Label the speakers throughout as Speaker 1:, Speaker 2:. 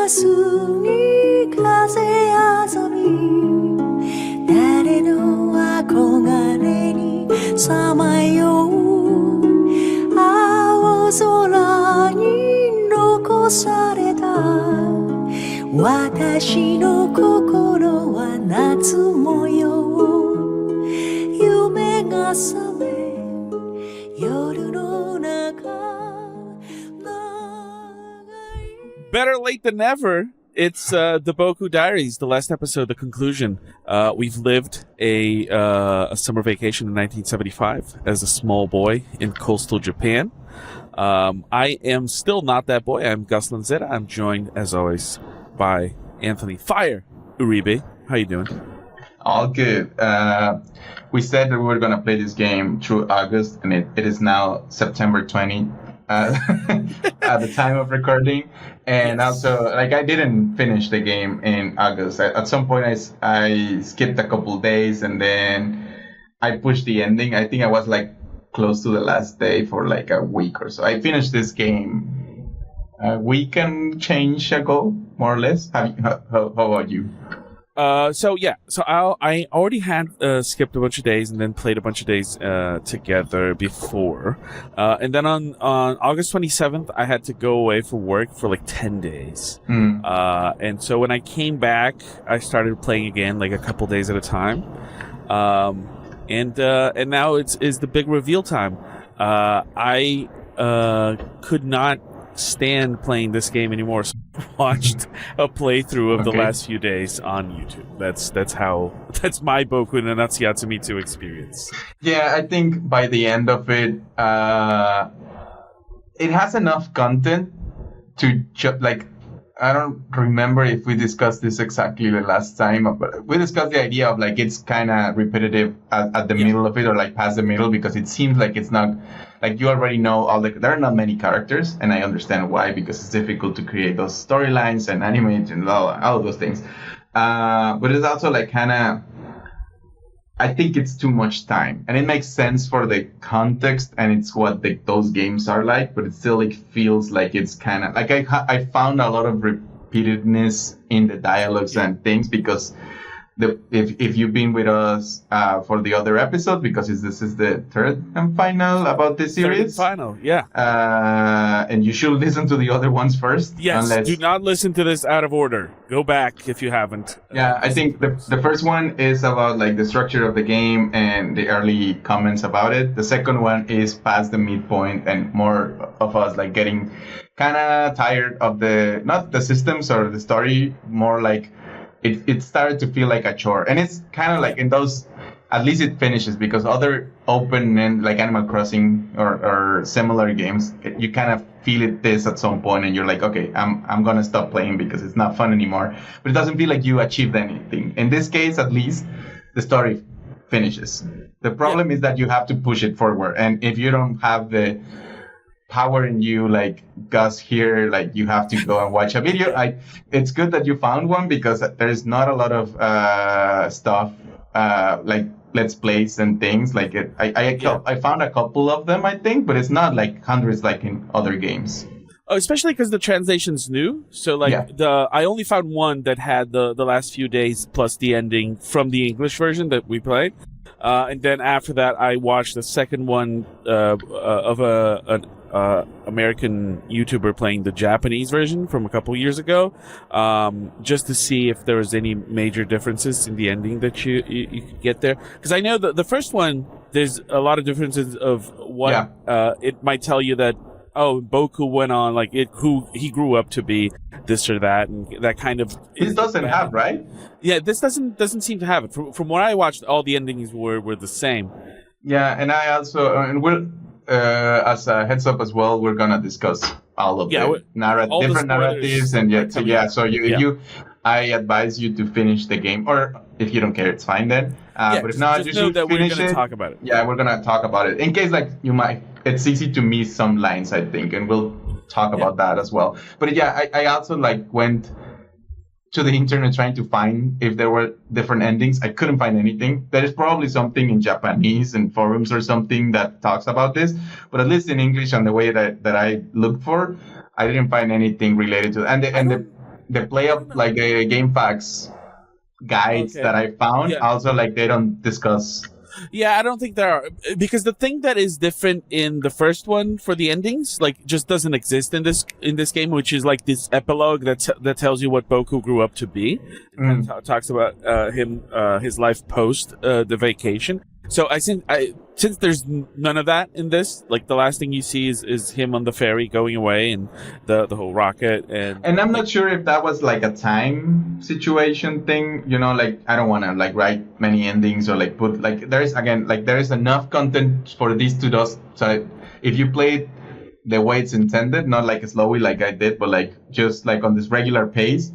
Speaker 1: スに風遊び誰の憧れにさまよう青空に残された私の心は夏模様夢が覚め夜の中
Speaker 2: Better late than never. It's the Boku Diaries, the last episode, the conclusion. We've lived a summer vacation in 1975 as a small boy in coastal Japan. I am still not that boy. I'm Gus Lanzetta. I'm joined, as always, by Anthony Fire Uribe. How you doing?
Speaker 3: All good. We said that we were going to play this game through August, and it is now September 20 at the time of recording. And also, like, I didn't finish the game in August. At some point, I skipped a couple days, and then I pushed the ending. I think I was, like, close to the last day for, like, a week or so. I finished this game a week and change ago, more or less. How about you?
Speaker 2: So I already had skipped a bunch of days and then played a bunch of days together before, and then on August 27th I had to go away for work for like 10 days, and so when I came back I started playing again like a couple days at a time, and now is the big reveal time. I could not stand playing this game anymore, so I watched a playthrough of the last few days on YouTube. That's my Boku no Natsuyatsumi 2 experience.
Speaker 3: Yeah, I think by the end of it, it has enough content to like. I don't remember if we discussed this exactly the last time, but we discussed the idea of like it's kind of repetitive at the middle of it, or like past the middle, because it seems like it's not like you already know there are not many characters, and I understand why, because it's difficult to create those storylines and animate and all those things. But it's also like kind of, I think it's too much time, and it makes sense for the context, and it's what those games are like. But it still like feels like it's kind of like I found a lot of repeatedness in the dialogues and things, because if you've been with us for the other episode, because this is the third and final about this series.
Speaker 2: Third and final, yeah.
Speaker 3: And you should listen to the other ones first.
Speaker 2: Yes, do not listen to this out of order. Go back if you haven't.
Speaker 3: Yeah, I think the first one is about like the structure of the game and the early comments about it. The second one is past the midpoint and more of us like getting kind of tired of not the systems or the story, more like it started to feel like a chore. And it's kind of like in those, at least it finishes, because other open and like Animal Crossing or similar games, you kind of feel this at some point and you're like, okay, I'm going to stop playing because it's not fun anymore. But it doesn't feel like you achieved anything. In this case, at least, the story finishes. The problem is that you have to push it forward. And if you don't have the power in you, like Gus here, like you have to go and watch a video. It's good that you found one, because there's not a lot of stuff like Let's Plays and things like it. I found a couple of them, I think, but it's not like hundreds like in other games.
Speaker 2: Oh, especially because the translation's new. So like I only found one that had the last few days plus the ending from the English version that we played. And then after that, I watched the second one of an American YouTuber playing the Japanese version from a couple years ago, just to see if there was any major differences in the ending that you could get there. Because I know that the first one, there's a lot of differences of what it might tell you that, oh, Boku went on, like, who he grew up to be this or that, and that kind of...
Speaker 3: This doesn't have, right?
Speaker 2: Yeah, this doesn't seem to have it. From what I watched, all the endings were the same.
Speaker 3: Yeah, and I also... and we'll, as a heads up as well, we're going to discuss all of the different narratives. And I advise you to finish the game. Or if you don't care, it's fine then. But if not, you should finish it.
Speaker 2: We're going to talk about it.
Speaker 3: Yeah, we're going to talk about it. In case, like, you might... It's easy to miss some lines, I think, and we'll talk about that as well. But yeah, I also like went to the internet trying to find if there were different endings. I couldn't find anything. There is probably something in Japanese and forums or something that talks about this, but at least in English and the way that I looked for, I didn't find anything related to it. the play of like the GameFAQs guides
Speaker 2: Okay.
Speaker 3: that I found,
Speaker 2: Yeah.
Speaker 3: also like they don't discuss.
Speaker 2: Yeah, I don't think there are, because the thing that is different in the first one for the endings, like, just doesn't exist in this game, which is like this epilogue that tells you what Boku grew up to be, and talks about his life post the vacation. So since there's none of that in this, like the last thing you see is him on the ferry going away, and the whole rocket,
Speaker 3: And I'm not sure if that was like a time situation thing, like I don't want to like write many endings or like put like there is enough content for these two does. So if you play it the way it's intended, not like slowly like I did, but like just like on this regular pace,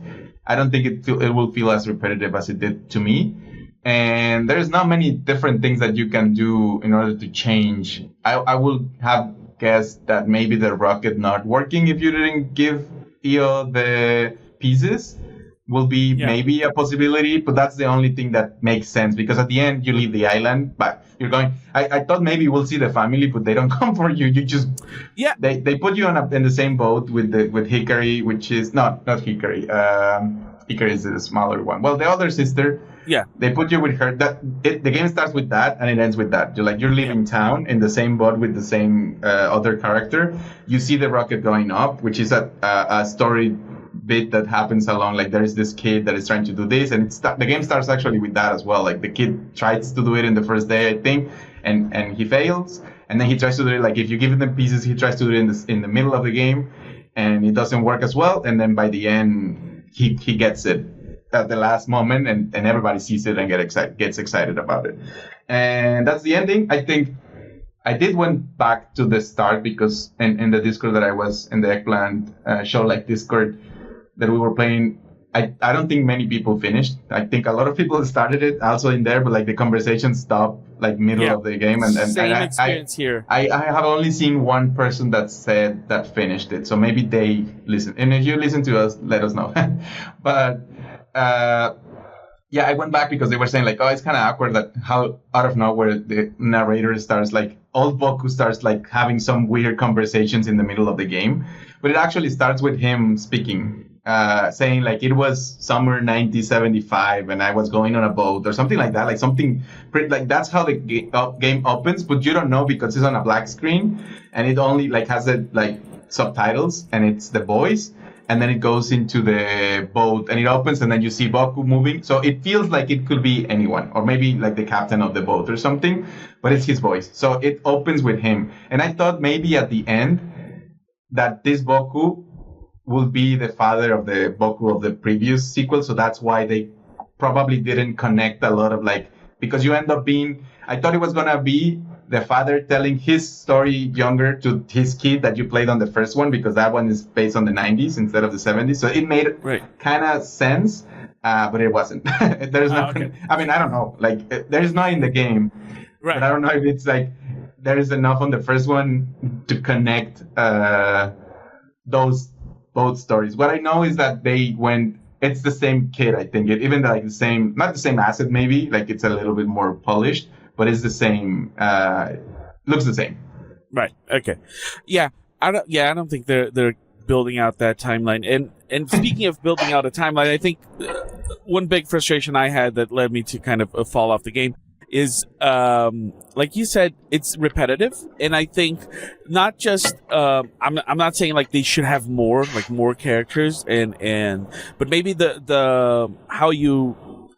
Speaker 3: I don't think it will feel as repetitive as it did to me. And there's not many different things that you can do in order to change. I would have guessed that maybe the rocket not working if you didn't give Io the pieces will be maybe a possibility, but that's the only thing that makes sense, because at the end you leave the island, but you're going. I thought maybe we'll see the family, but they don't come for you. You just they put you in the same boat with Hikari, which is not Hikari. Hikari is the smaller one. Well, the other sister.
Speaker 2: Yeah.
Speaker 3: They put you with her. The game starts with that and it ends with that. You're leaving town in the same boat with the same other character. You see the rocket going up, which is a story bit that happens along. Like there is this kid that is trying to do this, and the game starts actually with that as well. Like the kid tries to do it in the first day, I think, and he fails, and then he tries to do it. Like if you give him the pieces, he tries to do it in the middle of the game, and it doesn't work as well. And then by the end, he gets it at the last moment, and everybody sees it and gets excited about it. And that's the ending. I think I did went back to the start because in the Discord that I was in, the Eggplant show, like Discord that we were playing, I don't think many people finished. I think a lot of people started it also in there, but like the conversation stopped like middle of the game. And
Speaker 2: same experience here.
Speaker 3: I have only seen one person that said that finished it. So maybe they listen. And if you listen to us, let us know. But I went back because they were saying like, oh, it's kind of awkward that how out of nowhere the narrator starts like, old Boku starts like having some weird conversations in the middle of the game. But it actually starts with him speaking, saying like it was summer 1975 and I was going on a boat or something like that. Like something pretty, like that's how the game opens, but you don't know because it's on a black screen and it only like has like subtitles and it's the voice. And then it goes into the boat and it opens and then you see Boku moving. So it feels like it could be anyone or maybe like the captain of the boat or something, but it's his voice. So it opens with him. And I thought maybe at the end that this Boku will be the father of the Boku of the previous sequel. So that's why they probably didn't connect a lot of like, because you end up being, I thought it was going to be the father telling his story younger to his kid that you played on the first one, because that one is based on the 90s instead of the 70s. So it made kind of sense, but it wasn't. There's nothing. Okay. I mean, I don't know. Like, there's not in the game. Right. But I don't know if it's like there is enough on the first one to connect those both stories. What I know is that it's the same kid, I think. Even like the same, not the same asset maybe, like it's a little bit more polished, but it's the same, looks the same.
Speaker 2: Right. Okay. Yeah. I don't think they're building out that timeline. And speaking of building out a timeline, I think one big frustration I had that led me to kind of fall off the game is, like you said, it's repetitive. And I think not just, I'm not saying like they should have more characters but maybe the how you,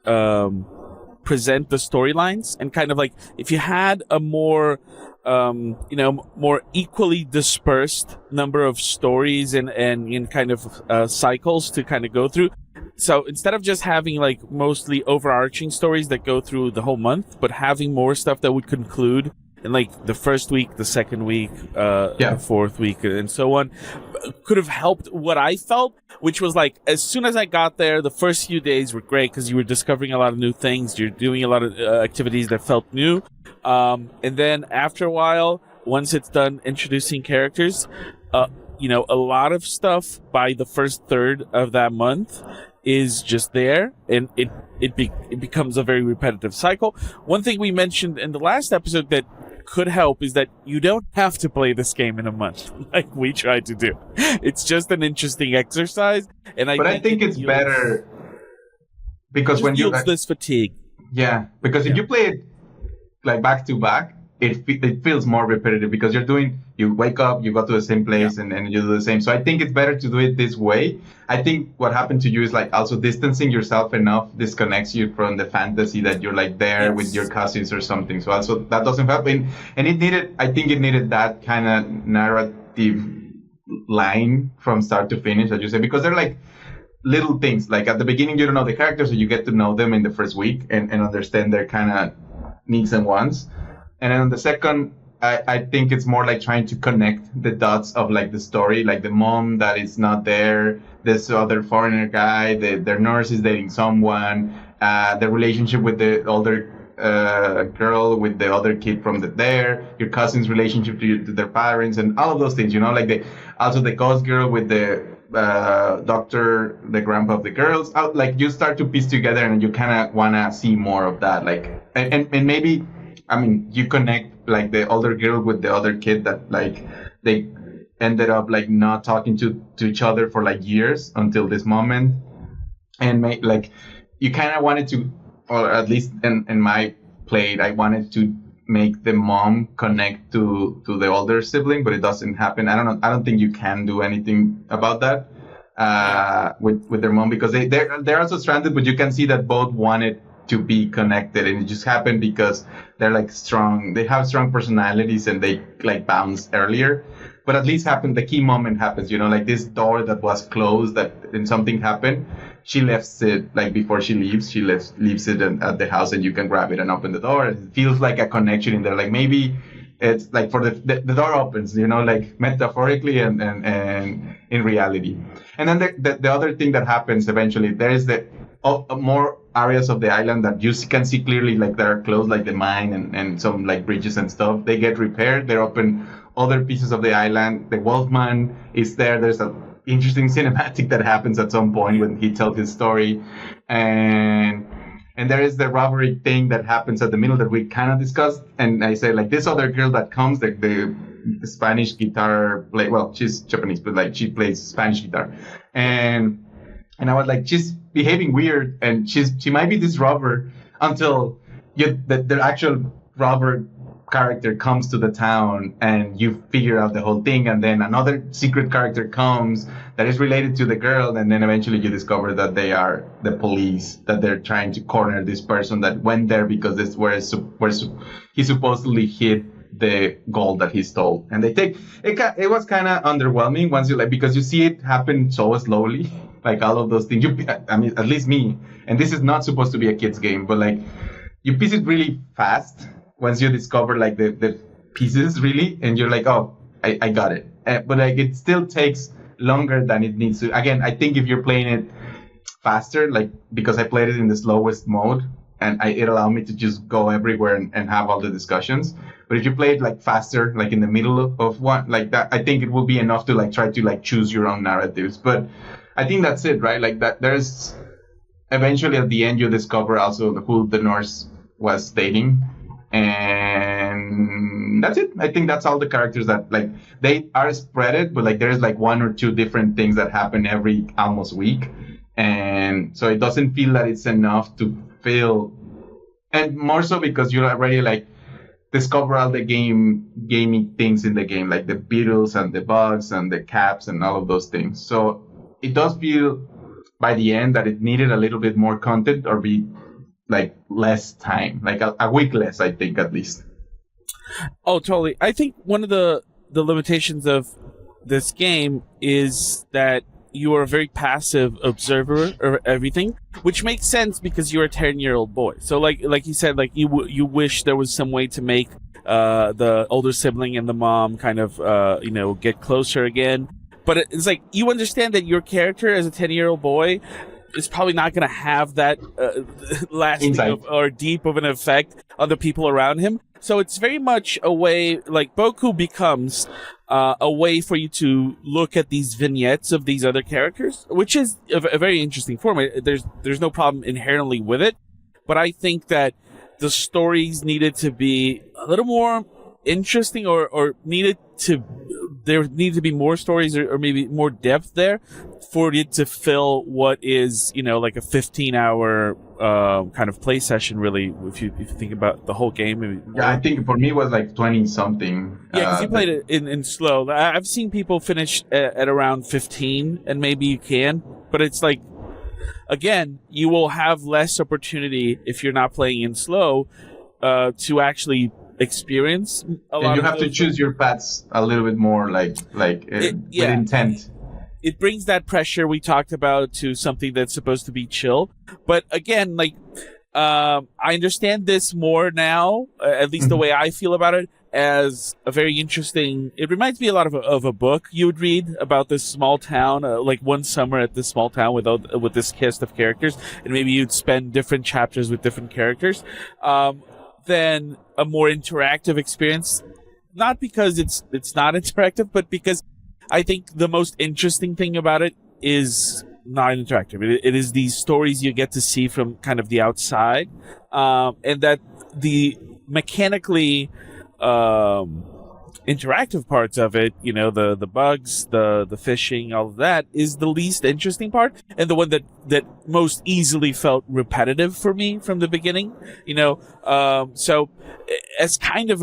Speaker 2: present the storylines, and kind of like if you had a more more equally dispersed number of stories and kind of cycles to kind of go through. So instead of just having like mostly overarching stories that go through the whole month, but having more stuff that would conclude in like the first week, the second week, the fourth week, and so on, could have helped what I felt, which was like as soon as I got there, the first few days were great because you were discovering a lot of new things, you're doing a lot of activities that felt new, and then after a while, once it's done introducing characters, a lot of stuff by the first third of that month is just there, and it becomes a very repetitive cycle. One thing we mentioned in the last episode that could help is that you don't have to play this game in a month like we tried to do. It's just an interesting exercise, and
Speaker 3: But I think it's better because
Speaker 2: just
Speaker 3: when you
Speaker 2: yields this fatigue.
Speaker 3: yeah, because if you play it like back to back, it feels more repetitive because you wake up, you go to the same place, and you do the same. So I think it's better to do it this way. I think what happened to you is like also distancing yourself enough disconnects you from the fantasy that you're like there with your cousins or something. So also that doesn't happen, and I think it needed that kind of narrative line from start to finish, as you say, because they're like little things. Like at the beginning, you don't know the characters, so you get to know them in the first week and understand their kind of needs and wants. And then on the second, I think it's more like trying to connect the dots of like the story, like the mom that is not there, this other foreigner guy, their nurse is dating someone, the relationship with the older girl with the other kid from your cousin's relationship to their parents, and all of those things, like the ghost girl with the doctor, the grandpa of the girls. Like you start to piece together, and you kind of want to see more of that. Like, and maybe, I mean, you connect like the older girl with the other kid that like they ended up like not talking to each other for like years until this moment, and like you kind of wanted to, or at least in my play, I wanted to make the mom connect to the older sibling, but it doesn't happen. I don't know. I don't think you can do anything about that with their mom, because they're also stranded, but you can see that both wanted to be connected, and it just happened because they're like strong. They have strong personalities, and they like bounce earlier. But at least the key moment happens, like this door that was closed, and something happened. She left it like before she leaves. She leaves it at the house, and you can grab it and open the door. It feels like a connection in there. Like maybe it's like for the door opens, like metaphorically and in reality. And then the other thing that happens eventually, there is more areas of the island that you can see clearly, like that are closed, like the mine and some like bridges and stuff. They get repaired. They're open other pieces of the island. The Wolfman is there. There's a interesting cinematic that happens at some point when he tells his story, and there is the robbery thing that happens at the middle that we kind of discussed. And I say like this other girl that comes, the Spanish guitar play. Well, she's Japanese, but like she plays Spanish guitar, and I was like, she's behaving weird, and she might be this robber until the actual robber character comes to the town, and you figure out the whole thing, and then another secret character comes that is related to the girl, and then eventually you discover that they are the police, that they're trying to corner this person that went there because this where he supposedly hid the gold that he stole. And they take it was kind of underwhelming once you because you see it happen so slowly, like all of those things. I mean, at least me, and this is not supposed to be a kid's game, but like you piece it really fast once you discover like the pieces really, and you're like, oh, I got it. But like it still takes longer than it needs to. Again, I think if you're playing it faster, like because I played it in the slowest mode, and it allowed me to just go everywhere and have all the discussions. But if you play it like faster, like in the middle of one like that, I think it will be enough to like try to like choose your own narratives. But I think that's it, right? Like that there's eventually at the end you discover also who the nurse was dating. And that's it. I think that's all the characters that like they are spreaded, but like there's like one or two different things that happen every almost week, and so it doesn't feel that it's enough to feel, and more so because you already like discover all the gaming things in the game, like the beetles and the bugs and the caps and all of those things. So it does feel by the end that it needed a little bit more content or be like less time, like a week less, I think, at least.
Speaker 2: Oh, totally. I think one of the limitations of this game is that you are a very passive observer of everything, which makes sense because you're a 10-year-old boy. So like you said, like you wish there was some way to make the older sibling and the mom kind of get closer again. But it's like you understand that your character as a 10-year-old boy is probably not going to have that lasting or deep of an effect on the people around him. So it's very much a way, like Boku becomes a way for you to look at these vignettes of these other characters, which is a very interesting format. There's no problem inherently with it, but I think that the stories needed to be a little more interesting or needed to there need to be more stories or maybe more depth there for it to fill what is like a 15-hour kind of play session. Really, if you think about the whole game. Maybe
Speaker 3: Yeah, I think for me it was like 20 something.
Speaker 2: Yeah, because you played it in slow. I've seen people finish at around 15, and maybe you can, but it's like, again, you will have less opportunity if you're not playing in slow to actually experience a lot.
Speaker 3: And you
Speaker 2: of
Speaker 3: have to choose your paths a little bit more, with intent.
Speaker 2: It brings that pressure we talked about to something that's supposed to be chill. But again, I understand this more now, at least the way I feel about it, as a very interesting. It reminds me a lot of a book you would read about this small town, like one summer at this small town with this cast of characters, and maybe you'd spend different chapters with different characters. Than a more interactive experience, not because it's not interactive, but because I think the most interesting thing about it is not interactive. It is these stories you get to see from kind of the outside, and that the mechanically interactive parts of it, the bugs, the fishing, all of that, is the least interesting part, and the one that most easily felt repetitive for me from the beginning. So as kind of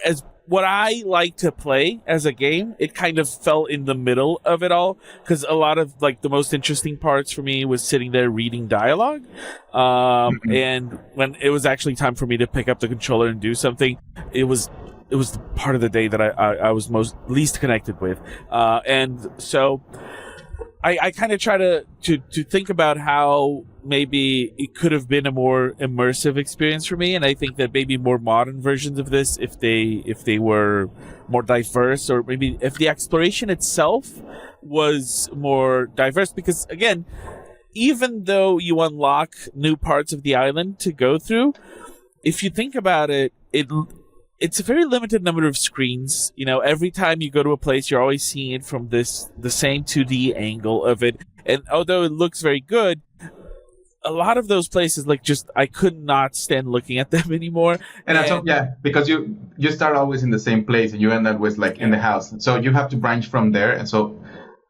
Speaker 2: as what I like to play as a game, it kind of fell in the middle of it all, because a lot of the most interesting parts for me was sitting there reading dialogue, and when it was actually time for me to pick up the controller and do something, it was the part of the day that I was least connected with, and so I kind of try to think about how maybe it could have been a more immersive experience for me, and I think that maybe more modern versions of this, if they were more diverse, or maybe if the exploration itself was more diverse, because again, even though you unlock new parts of the island to go through, if you think about it, it's a very limited number of screens. Every time you go to a place, you're always seeing it from the same 2D angle of it. And although it looks very good, a lot of those places, I could not stand looking at them anymore.
Speaker 3: And because you start always in the same place and you end up with in the house. So you have to branch from there. And so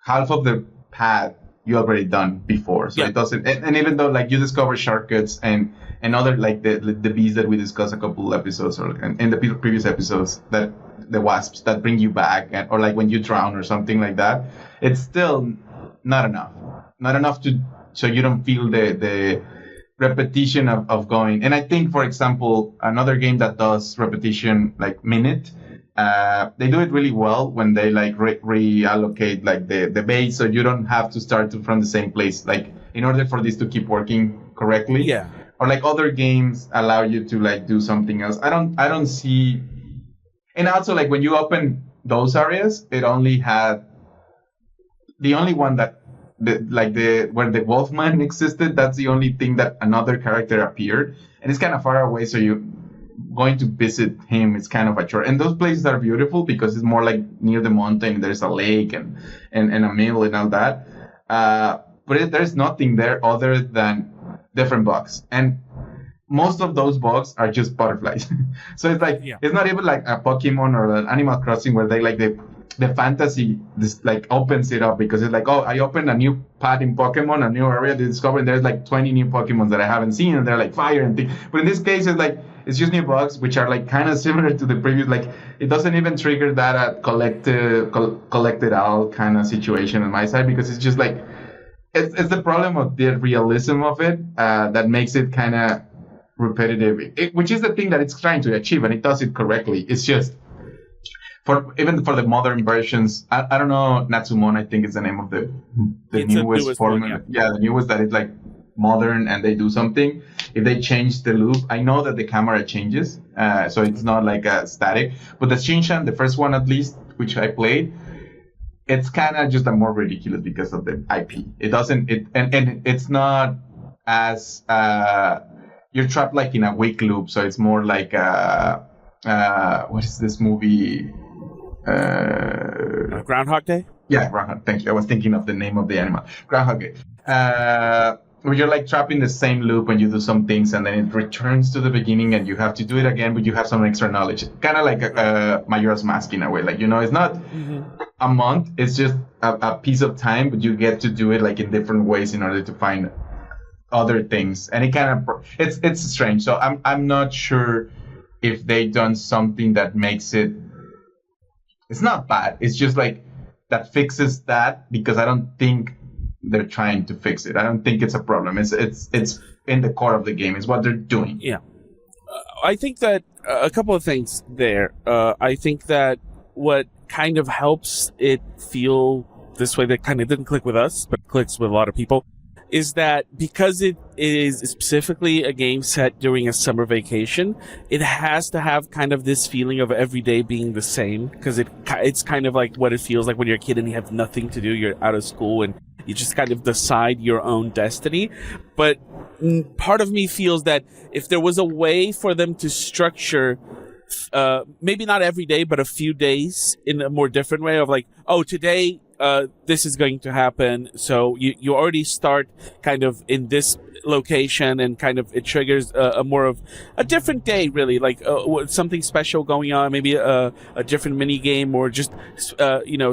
Speaker 3: half of the path you already done before. So it doesn't, and even though you discover shortcuts and other the bees that we discussed a couple episodes or in the previous episodes, that the wasps that bring you back, or when you drown or something like that, it's still not enough so you don't feel the repetition of going. And I think, for example, another game that does repetition Minute, they do it really well when they reallocate the base, so you don't have to start from the same place, in order for this to keep working correctly.
Speaker 2: Yeah.
Speaker 3: Or other games allow you to do something else. I don't see. And also when you open those areas, it only had the only one that where the Wolfman existed. That's the only thing that another character appeared, and it's kind of far away, so you going to visit him, it's kind of a chore. And those places are beautiful because it's more near the mountain, there's a lake and a mill and all that, but there's nothing there other than different bugs, and most of those bugs are just butterflies. So it's it's not even a Pokemon or an Animal Crossing where they the fantasy opens it up, because it's I opened a new path in Pokemon, a new area to discover, and there's 20 new Pokemon that I haven't seen, and they're fire and things. But in this case, it's just new bugs, which are kind of similar to the previous. It doesn't even trigger that collected all kind of situation on my side, because it's just it's the problem of the realism of it that makes it kind of repetitive, which is the thing that it's trying to achieve, and it does it correctly. It's just even for the modern versions, I don't know, Natsumon, I think is the name of the newest formula. Yeah, the newest that is modern, and they do something. If they change the loop, I know that the camera changes, so it's not a static. But the Shinshan, the first one at least, which I played, it's kind of just more ridiculous because of the IP. It doesn't, and it's not as you're trapped in a weak loop, so it's more what is this movie?
Speaker 2: Groundhog Day?
Speaker 3: Yeah, Groundhog. Thank you. I was thinking of the name of the animal. Groundhog Day. where you're like trapped in the same loop when you do some things, and then it returns to the beginning, and you have to do it again, but you have some extra knowledge. Kind of like a Majora's Mask in a way. Like, it's not a month; it's just a piece of time, but you get to do it like in different ways in order to find other things, and it kind of it's strange. So I'm not sure if they done something that makes it. It's not bad. It's just like that fixes that, because I don't think they're trying to fix it. I don't think it's a problem. It's in the core of the game. It's what they're doing.
Speaker 2: Yeah. I think that a couple of things there. I think that what kind of helps it feel this way, that kind of didn't click with us, but clicks with a lot of people, is that because it is specifically a game set during a summer vacation, it has to have kind of this feeling of every day being the same, because it's kind of like what it feels like when you're a kid and you have nothing to do, you're out of school, and you just kind of decide your own destiny. But part of me feels that if there was a way for them to structure maybe not every day, but a few days in a more different way of like, oh, today this is going to happen. So you already start kind of in this location, and kind of it triggers a more of a different day, really, like something special going on, maybe a different mini game, or just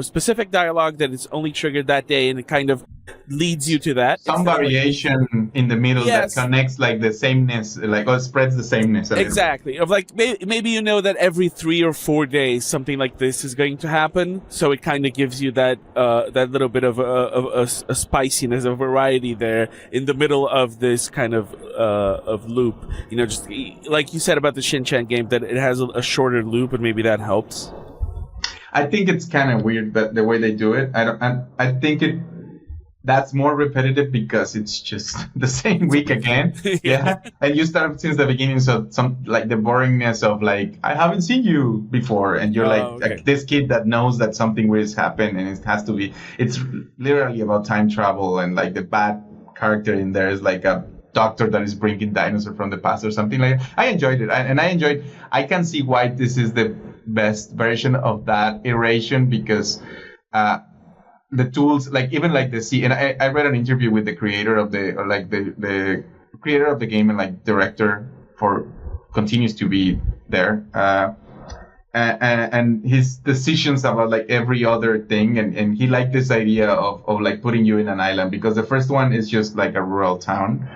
Speaker 2: specific dialogue that is only triggered that day, and it kind of leads you to that.
Speaker 3: Some variation in the middle
Speaker 2: Yes.
Speaker 3: that connects like the sameness, like, or spreads the sameness.
Speaker 2: Exactly. Of like, maybe you know that every 3 or 4 days something like this is going to happen, so it kind of gives you that little bit of a spiciness, a variety there in the middle of this kind of loop. Just like you said about the Shin-Chan game, that it has a shorter loop, and maybe that helps.
Speaker 3: I think it's kind of weird that the way they do it. I think that's more repetitive because it's just the same week again. Yeah. And you start since the beginning, so some like the boringness of like, I haven't seen you before, and you're like this kid that knows that something weird has happened, and it has to be. It's literally about time travel, and like the bad character in there is like a doctor that is bringing dinosaur from the past or something like that. I enjoyed it, I can see why this is the best version of that iteration, because the tools, like even like and I read an interview with the creator of the creator of the game, and like director continues to be there, and his decisions about like every other thing, and he liked this idea of like putting you in an island, because the first one is just like a rural town,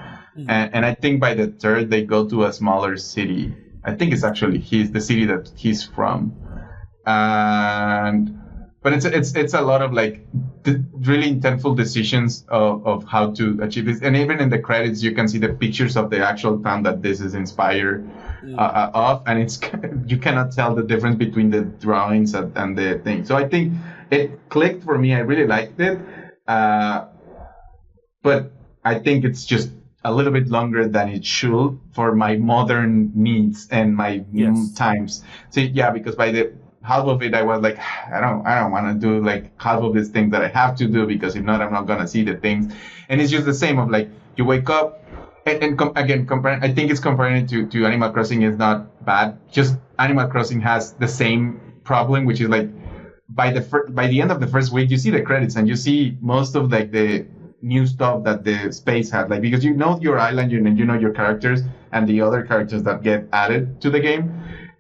Speaker 3: and I think by the third they go to a smaller city. I think it's actually the city that he's from, but it's a lot of like really intentful decisions of how to achieve this. And even in the credits, you can see the pictures of the actual town that this is inspired of, and it's you cannot tell the difference between the drawings and the thing. So I think it clicked for me. I really liked it, but I think it's just a little bit longer than it should for my modern needs and my times. So yeah, because by the half of it, I was like, I don't want to do like half of these things that I have to do, because if not, I'm not gonna see the things. And it's just the same of like, you wake up, and I think it's comparing it to Animal Crossing is not bad. Just Animal Crossing has the same problem, which is like, by the end of the first week, you see the credits and you see most of like the new stuff that the space had, like, because you know your island, you know your characters and the other characters that get added to the game,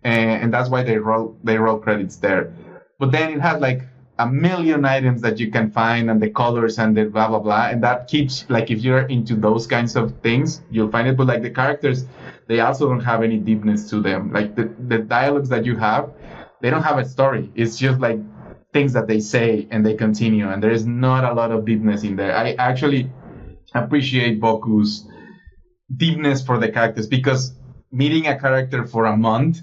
Speaker 3: and that's why they roll credits there. But then it has like a million items that you can find, and the colors and the blah blah blah, and that keeps, like, if you're into those kinds of things, you'll find it. But like the characters, they also don't have any deepness to them. Like the dialogues that you have, they don't have a story. It's just like things that they say and they continue, and there is not a lot of deepness in there. I actually appreciate Boku's deepness for the characters, because meeting a character for a month,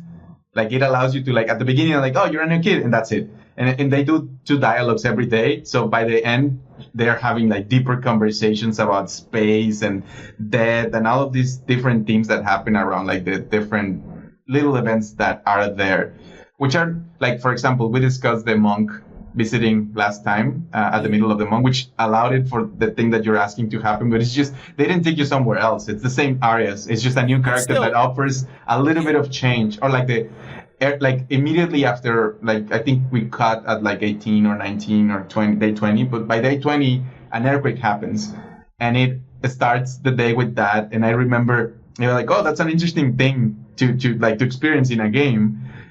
Speaker 3: like, it allows you to, like, at the beginning, like, oh, you're a new kid, and that's it. And they do 2 dialogues every day, so by the end they're having like deeper conversations about space and death and all of these different themes that happen around like the different little events that are there, which are, like, for example, we discussed the monk visiting last time at the middle of the month, which allowed it for the thing that you're asking to happen, but it's just, they didn't take you somewhere else. It's the same areas. It's just a new character that offers a little bit of change. Or like immediately after, like, I think we cut at like 18 or 19 or 20, day 20, but by day 20, an earthquake happens. and it starts the day with that. And I remember you're like, oh, that's an interesting thing to experience in a game.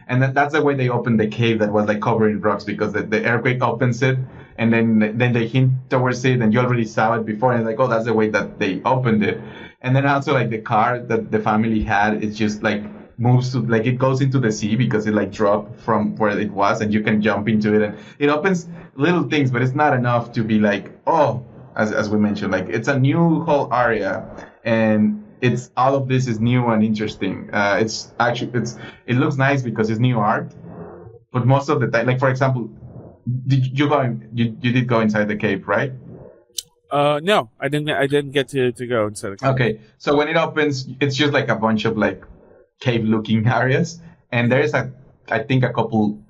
Speaker 3: And that's the way they opened the cave that was like covered in rocks, because the earthquake opens it, and then they hint towards it, and you already saw it before, and like, oh, that's the way that they opened it. And then also like the car that the family had, it's just like moves to, like, it goes into the sea because it like dropped from where it was, and you can jump into it, and it opens little things, but it's not enough to be like, oh, as we mentioned, like, it's a new whole area, and it's all of this is new and interesting. It looks nice because it's new art, but most of the time, like, for example, you did go inside the cave, right?
Speaker 2: No, I didn't get to go inside the cave.
Speaker 3: Okay, so when it opens, it's just like a bunch of like cave-looking areas, and there's I think a couple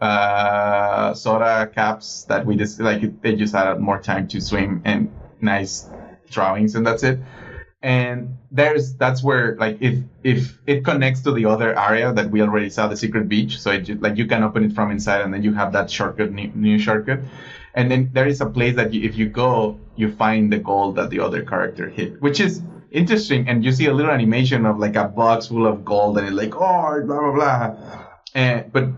Speaker 3: soda caps that we just like, they just had more time to swim and nice drawings, and that's it. And that's where, like, if it connects to the other area that we already saw, the secret beach, so it just, like, you can open it from inside, and then you have that shortcut, new shortcut. And then there is a place that if you go, you find the gold that the other character hit, which is interesting. And you see a little animation of like a box full of gold, and it's like, oh, blah blah blah. But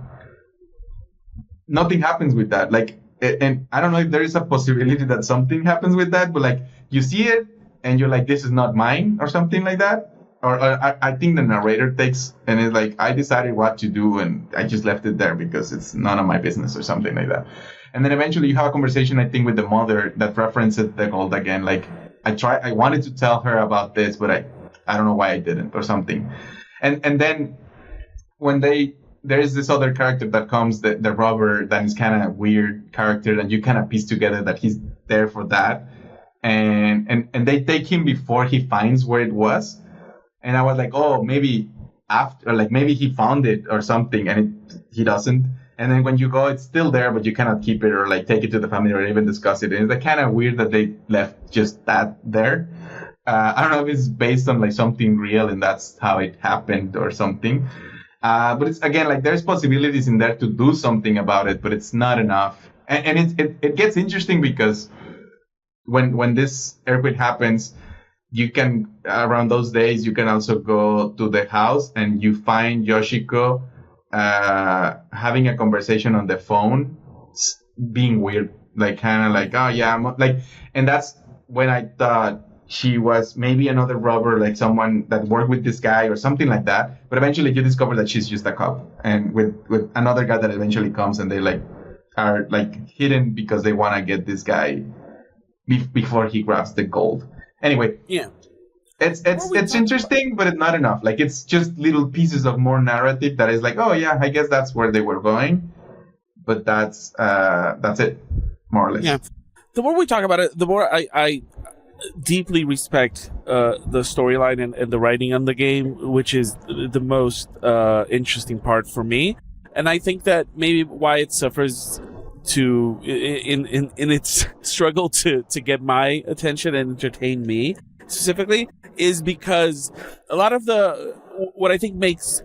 Speaker 3: nothing happens with that. Like, and I don't know if there is a possibility that something happens with that, but like, you see it and you're like, this is not mine, or something like that. Or I think the narrator takes, and it's like, I decided what to do, and I just left it there because it's none of my business, or something like that. And then eventually you have a conversation, I think, with the mother that references the gold again. Like, I wanted to tell her about this, but I don't know why I didn't, or something. And then when there is this other character that comes, the robber, that is kind of weird character, and you kind of piece together that he's there for that. And they take him before he finds where it was. And I was like, oh, maybe after, like, maybe he found it or something, and he doesn't. And then when you go, it's still there, but you cannot keep it or like take it to the family or even discuss it. And it's like kind of weird that they left just that there. I don't know if it's based on like something real and that's how it happened or something. But it's, again, like, there's possibilities in there to do something about it, but it's not enough. And it gets interesting because when this earthquake happens, you can, around those days, you can also go to the house and you find Yoshiko having a conversation on the phone, being weird, like, kind of like, oh yeah, like, and that's when I thought she was maybe another robber, like someone that worked with this guy or something like that. But eventually you discover that she's just a cop, and with another guy that eventually comes, and they like are like hidden because they want to get this guy before he grabs the gold. Anyway,
Speaker 2: yeah,
Speaker 3: it's interesting, but it's not enough. Like, it's just little pieces of more narrative that is like, oh yeah, I guess that's where they were going, but that's it, more or less.
Speaker 2: Yeah. The more we talk about it, the more I deeply respect the storyline and the writing on the game, which is the most interesting part for me. And I think that maybe why it suffers in its struggle to get my attention and entertain me specifically is because a lot of what I think makes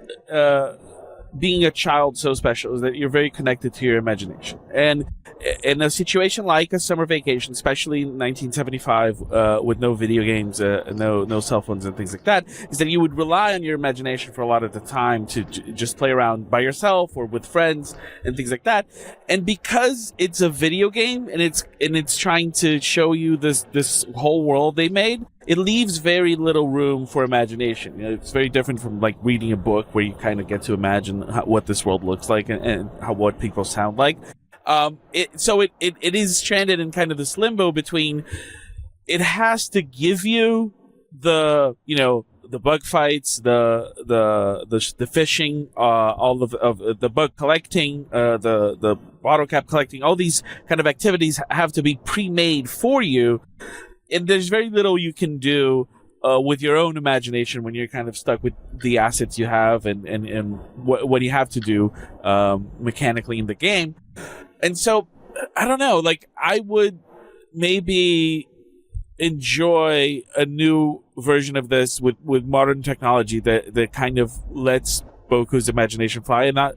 Speaker 2: being a child so special is that you're very connected to your imagination. And in a situation like a summer vacation, especially in 1975, with no video games, no cell phones and things like that, is that you would rely on your imagination for a lot of the time to just play around by yourself or with friends and things like that. And because it's a video game and it's trying to show you this whole world they made, it leaves very little room for imagination. You know, it's very different from like reading a book where you kind of get to imagine what this world looks like and what people sound like. It is stranded in kind of this limbo between it has to give you the bug fights, the fishing, all of the bug collecting, the bottle cap collecting, all these kind of activities have to be pre-made for you, and there's very little you can do with your own imagination when you're kind of stuck with the assets you have and what you have to do mechanically in the game. And so, I don't know, like, I would maybe enjoy a new version of this with modern technology that kind of lets Boku's imagination fly. And not,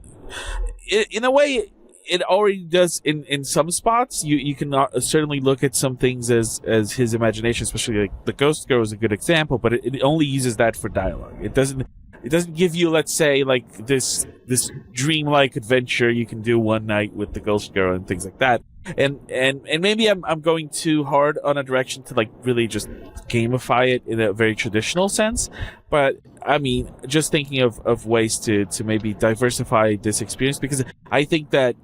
Speaker 2: in a way, it already does in some spots. You can certainly look at some things as his imagination, especially like the Ghost Girl is a good example, but it only uses that for dialogue. It doesn't give you, let's say, like this dreamlike adventure you can do one night with the Ghost Girl and things like that. And maybe I'm going too hard on a direction to like really just gamify it in a very traditional sense. But I mean, just thinking of ways to maybe diversify this experience, because I think that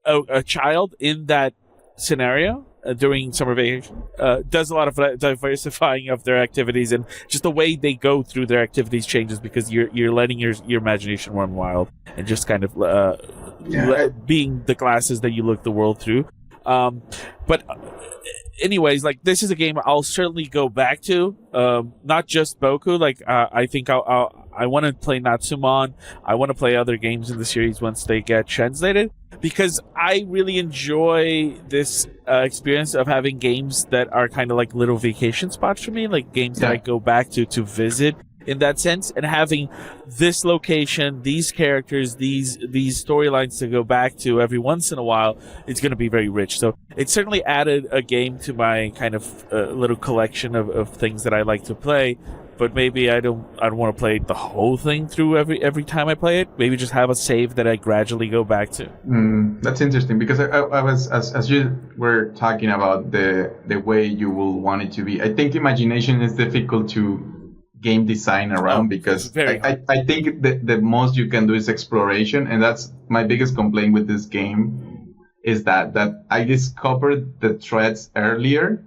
Speaker 2: a child in that scenario during summer vacation does a lot of diversifying of their activities, and just the way they go through their activities changes because you're letting your imagination run wild and just kind of being the glasses that you look the world through. But anyways, like, this is a game I'll certainly go back to. Not just Boku. Like, I think I want to play Natsumon. I want to play other games in the series once they get translated, because I really enjoy this experience of having games that are kind of like little vacation spots for me, like games that I go back to visit in that sense, and having this location, these characters, these storylines to go back to every once in a while, it's going to be very rich. So it certainly added a game to my kind of little collection of things that I like to play. But maybe I don't want to play the whole thing through every time I play it. Maybe just have a save that I gradually go back to.
Speaker 3: That's interesting, because I was, as you were talking about the way you will want it to be, I think imagination is difficult to game design around, because I think the most you can do is exploration, and that's my biggest complaint with this game, is that I discovered the threads earlier,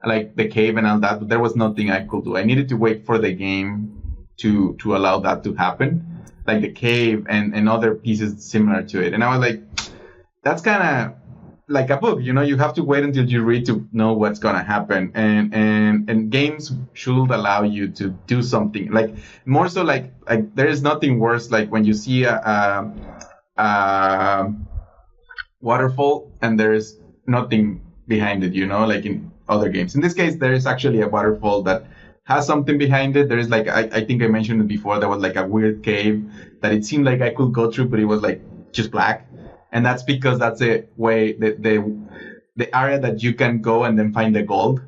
Speaker 3: like the cave and all that, but there was nothing I could do. I needed to wait for the game to allow that to happen, like the cave and other pieces similar to it. And I was like, that's kind of like a book, you have to wait until you read to know what's going to happen. And games should allow you to do something, like more so like there is nothing worse, like when you see a waterfall and there is nothing behind it, like in other games. In this case, there is actually a waterfall that has something behind it. There is like, I think I mentioned it before, there was like a weird cave that it seemed like I could go through, but it was like just black. And that's because that's the way, the area that you can go and then find the gold.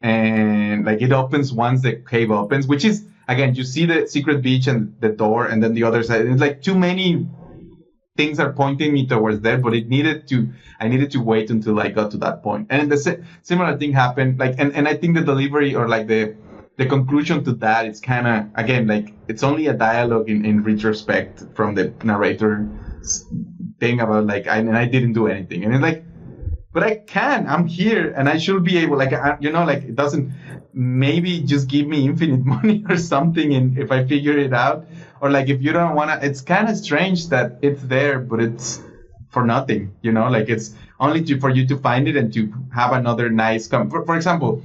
Speaker 3: And like it opens once the cave opens, which is, again, you see the secret beach and the door, and then the other side. It's like too many things are pointing me towards there, but I needed to wait until I got to that point. And the similar thing happened, like, and I think the delivery, or like the conclusion to that, it's kind of, again, like it's only a dialogue in retrospect from the narrator thing about like, I didn't do anything. And it's like, but I'm here and I should be able, like, like it doesn't, maybe just give me infinite money or something, and if I figure it out. Or like, if you don't want to, it's kind of strange that it's there, but it's for nothing, like it's only for you to find it and to have another nice, for example,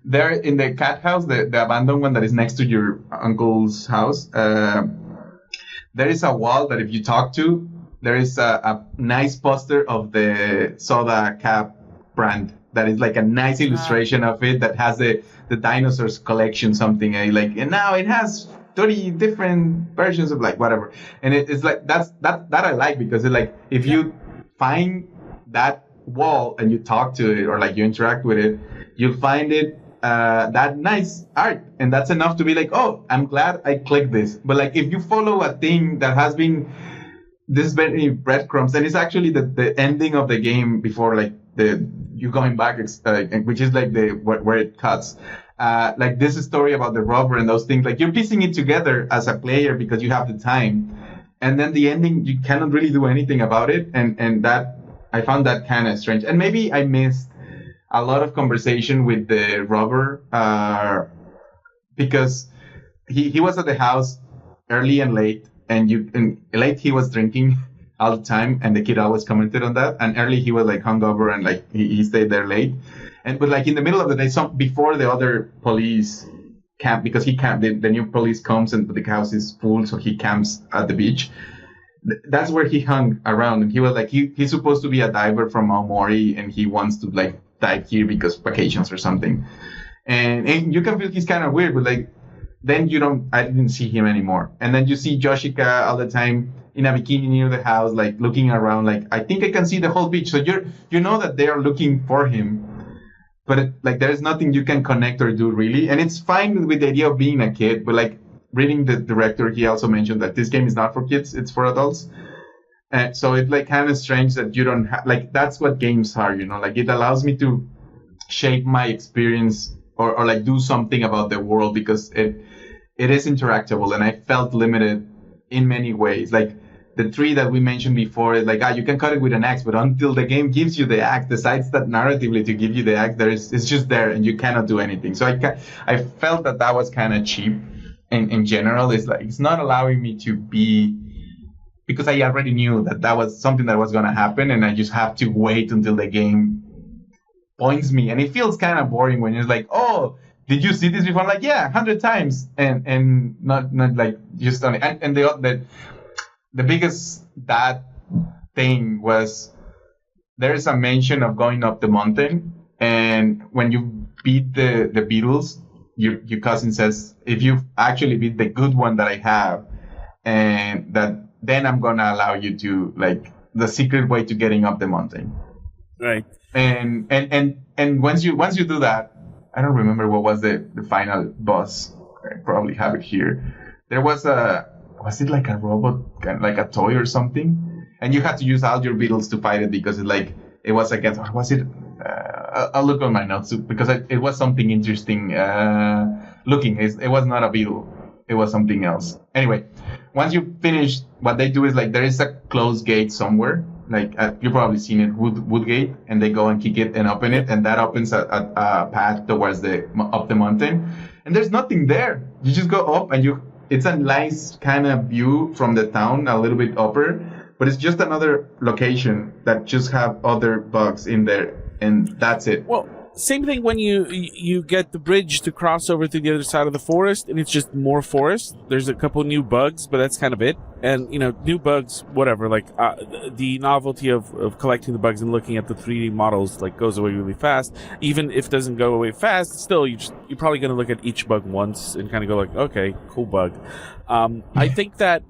Speaker 3: there in the cat house, the abandoned one that is next to your uncle's house, there is a wall that if you talk to, there is a nice poster of the soda cap brand that is like a nice illustration of it that has the dinosaurs collection, something like, and now it has 30 different versions of like whatever. And it's like, that I like, because it's like, if you find that wall and you talk to it, or like you interact with it, you'll find it that nice art, and that's enough to be like, oh, I'm glad I clicked this. But like, if you follow a thing that has been this many breadcrumbs, and it's actually the ending of the game before like you going back, which is like where it cuts. Like this story about the robber and those things, like you're piecing it together as a player because you have the time, and then the ending, you cannot really do anything about it, and that I found that kind of strange. And maybe I missed a lot of conversation with the robber, because he was at the house early and late, and late he was drinking all the time, and the kid always commented on that, and early he was like hungover and like he stayed there late. But like in the middle of the day, before the other police camp, because the new police comes and the house is full, so he camps at the beach. That's where he hung around, and he was like, he's supposed to be a diver from Aomori, and he wants to like dive here because vacations or something. And you can feel he's kind of weird, but like then I didn't see him anymore. And then you see Yoshika all the time in a bikini near the house, like looking around, like, I think I can see the whole beach. So you know that they are looking for him, but like there is nothing you can connect or do really. And it's fine with the idea of being a kid, but like reading the director, he also mentioned that this game is not for kids, it's for adults. And so it's like kind of strange that you don't have, like, that's what games are, like it allows me to shape my experience or like do something about the world, because it is interactable, and I felt limited in many ways. Like the tree that we mentioned before, is like, you can cut it with an axe, but until the game gives you the axe, decides that narratively to give you the axe, it's just there and you cannot do anything. So I felt that was kind of cheap. In general, it's like it's not allowing me to be, because I already knew that was something that was going to happen, and I just have to wait until the game points me. And it feels kind of boring when it's like, oh, did you see this before? I'm like, yeah, 100 times, and not like just only. And the biggest that thing was there's a mention of going up the mountain, and when you beat the Beatles, your cousin says, if you actually beat the good one that I have, and that then I'm gonna allow you to, like, the secret way to getting up the mountain.
Speaker 2: Right.
Speaker 3: And once you do that, I don't remember what was the final boss. I probably have it here. There was it like a robot, kind of like a toy or something? And you had to use all your Beatles to fight it, because it was against, or was it? I'll look on my notes because it was something interesting looking. It was not a beetle. It was something else. Anyway, once you finish, what they do is, like, there is a closed gate somewhere. Like, you've probably seen it, wood gate, and they go and kick it and open it, and that opens a path towards up the mountain. And there's nothing there. You just go up, and it's a nice kind of view from the town, a little bit upper, but it's just another location that just have other bugs in there. And that's it.
Speaker 2: Well, same thing when you get the bridge to cross over to the other side of the forest, and it's just more forest. There's a couple new bugs, but that's kind of it. And, new bugs, whatever. Like, the novelty of collecting the bugs and looking at the 3D models, like, goes away really fast. Even if it doesn't go away fast, still, you're probably going to look at each bug once and kind of go like, okay, cool bug. I think that,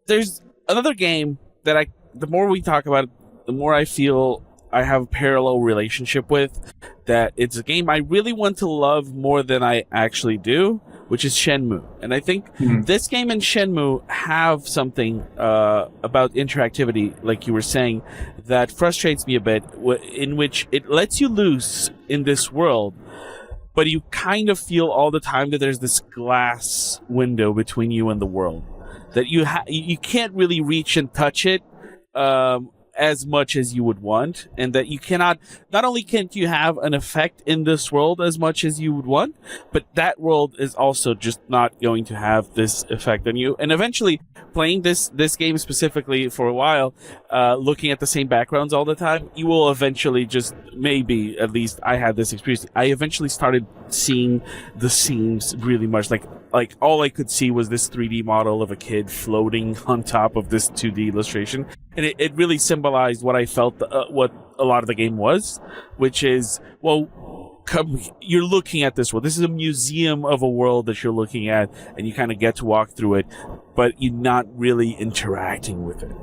Speaker 2: there's another game that the more we talk about it, the more I feel I have a parallel relationship with, that it's a game I really want to love more than I actually do, which is Shenmue. And I think this game and Shenmue have something about interactivity, like you were saying, that frustrates me a bit, in which it lets you loose in this world, but you kind of feel all the time that there's this glass window between you and the world, that you can't really reach and touch it as much as you would want, and that you cannot, not only can't you have an effect in this world as much as you would want, but that world is also just not going to have this effect on you. And eventually, playing this game specifically for a while, looking at the same backgrounds all the time, you will eventually just, maybe, at least I had this experience, I eventually started seeing the seams really much, like all I could see was this 3D model of a kid floating on top of this 2D illustration. And it really symbolized what I felt, what a lot of the game was, which is, well, you're looking at this world. This is a museum of a world that you're looking at, and you kind of get to walk through it, but you're not really interacting with it.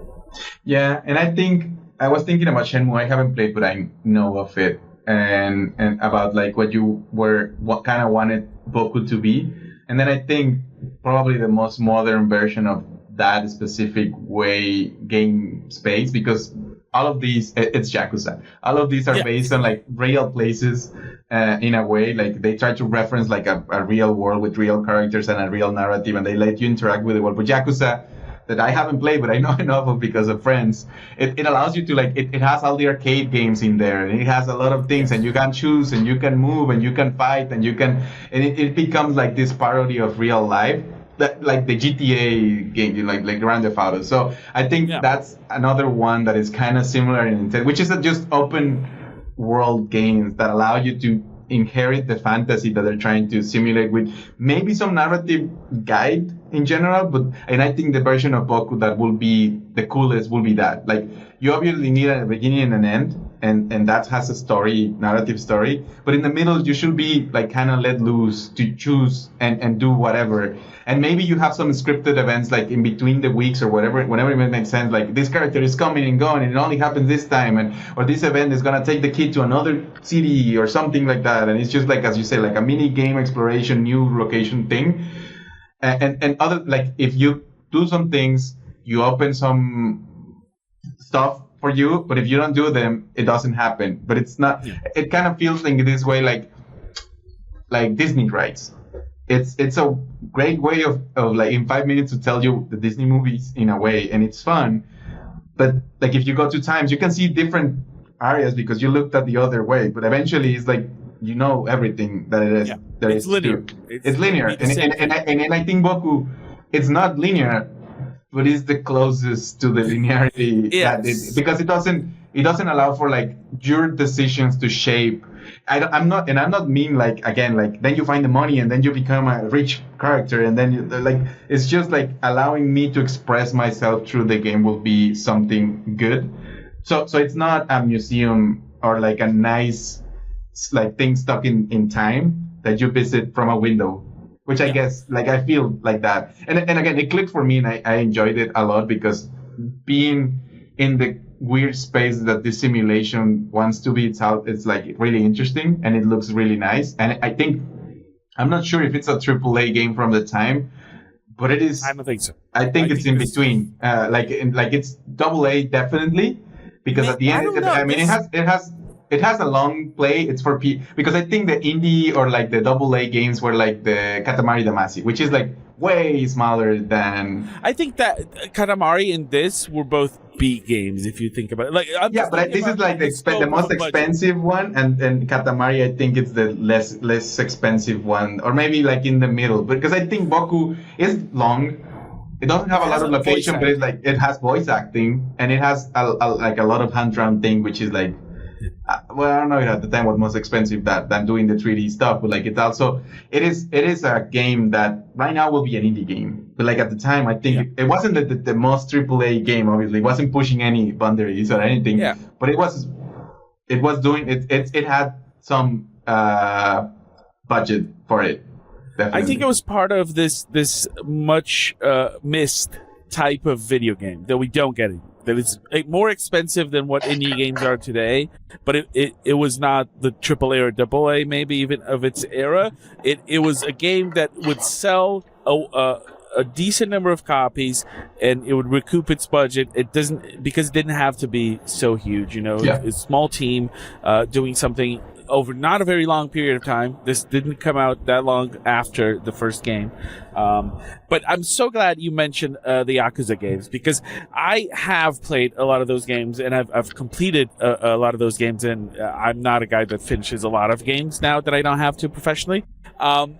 Speaker 3: Yeah, and I think I was thinking about Shenmue. I haven't played, but I know of it, and about like what kind of wanted Boku to be. And then I think probably the most modern version of that specific way game space, because all of these, it's Yakuza. All of these are based on like real places in a way. Like they try to reference like a real world with real characters and a real narrative, and they let you interact with the world. But Yakuza, that I haven't played, but I know enough of because of friends, it allows you to like, it has all the arcade games in there, and it has a lot of things, and you can choose, and you can move, and you can fight, and it becomes like this parody of real life. That, like the GTA game, like Grand Theft Auto. So I think that's another one that is kind of similar in intent, which is just open world games that allow you to inherit the fantasy that they're trying to simulate with maybe some narrative guide in general. And I think the version of Boku that will be the coolest will be that, like, you obviously need a beginning and an end, and that has a narrative story. But in the middle, you should be like kind of let loose to choose and do whatever. And maybe you have some scripted events like in between the weeks or whatever, whenever it makes sense. Like this character is coming and going, and it only happens this time, or this event is gonna take the kid to another city or something like that. And it's just like, as you say, like a mini game exploration, new location thing. And other, like, if you do some things, you open some stuff for you, but if you don't do them, it doesn't happen. But it's not. Yeah. It kind of feels like this way, like Disney rights. It's a great way of like in 5 minutes to tell you the Disney movies in a way, and it's fun. But like if you go 2 times, you can see different areas because you looked at the other way. But eventually, it's like you know everything that it is. Yeah. That
Speaker 2: it's linear.
Speaker 3: It's linear, and I think Boku, it's not linear, but it's the closest to the linearity.
Speaker 2: Yes.
Speaker 3: Because it doesn't allow for like your decisions to shape. I'm not mean like again like then you find the money and then you become a rich character and then you like it's just like allowing me to express myself through the game will be something good. So it's not a museum or like a nice like thing stuck in time that you visit from a window, which I guess like I feel like that. And again, it clicked for me and I enjoyed it a lot because being in the weird space that this simulation wants to be, it's like really interesting and it looks really nice. And I think, I'm not sure if it's a AAA game from the time, but it is.
Speaker 2: I don't think so.
Speaker 3: I think it's in between. Like it's AA definitely, because at the end, it has a long play. It's for because I think the indie or like the AA games were like the Katamari Damacy, which is like way smaller than.
Speaker 2: I think that Katamari and this were both B games if you think about it. Like
Speaker 3: but this is like the most expensive one, and Katamari I think it's the less expensive one, or maybe like in the middle. Because I think Boku is long. It doesn't have a lot of location, but it's like it has voice acting and it has like a lot of hand-drawn thing, which is like. Well, I don't know at the time what most expensive than doing the 3D stuff, but like it is a game that right now will be an indie game. But like at the time, I think it wasn't the most AAA game. Obviously, it wasn't pushing any boundaries or anything. Yeah. But it was doing it. It had some budget for it. Definitely.
Speaker 2: I think it was part of this much missed type of video game that we don't get anymore. That it's more expensive than what indie games are today, but it was not the AAA or AA maybe even of its era. It was a game that would sell a decent number of copies and it would recoup its budget. Because it didn't have to be so huge, a small team doing something over not a very long period of time. This didn't come out that long after the first game. But I'm so glad you mentioned the Yakuza games, because I have played a lot of those games and I've completed a lot of those games, and I'm not a guy that finishes a lot of games now that I don't have to professionally. And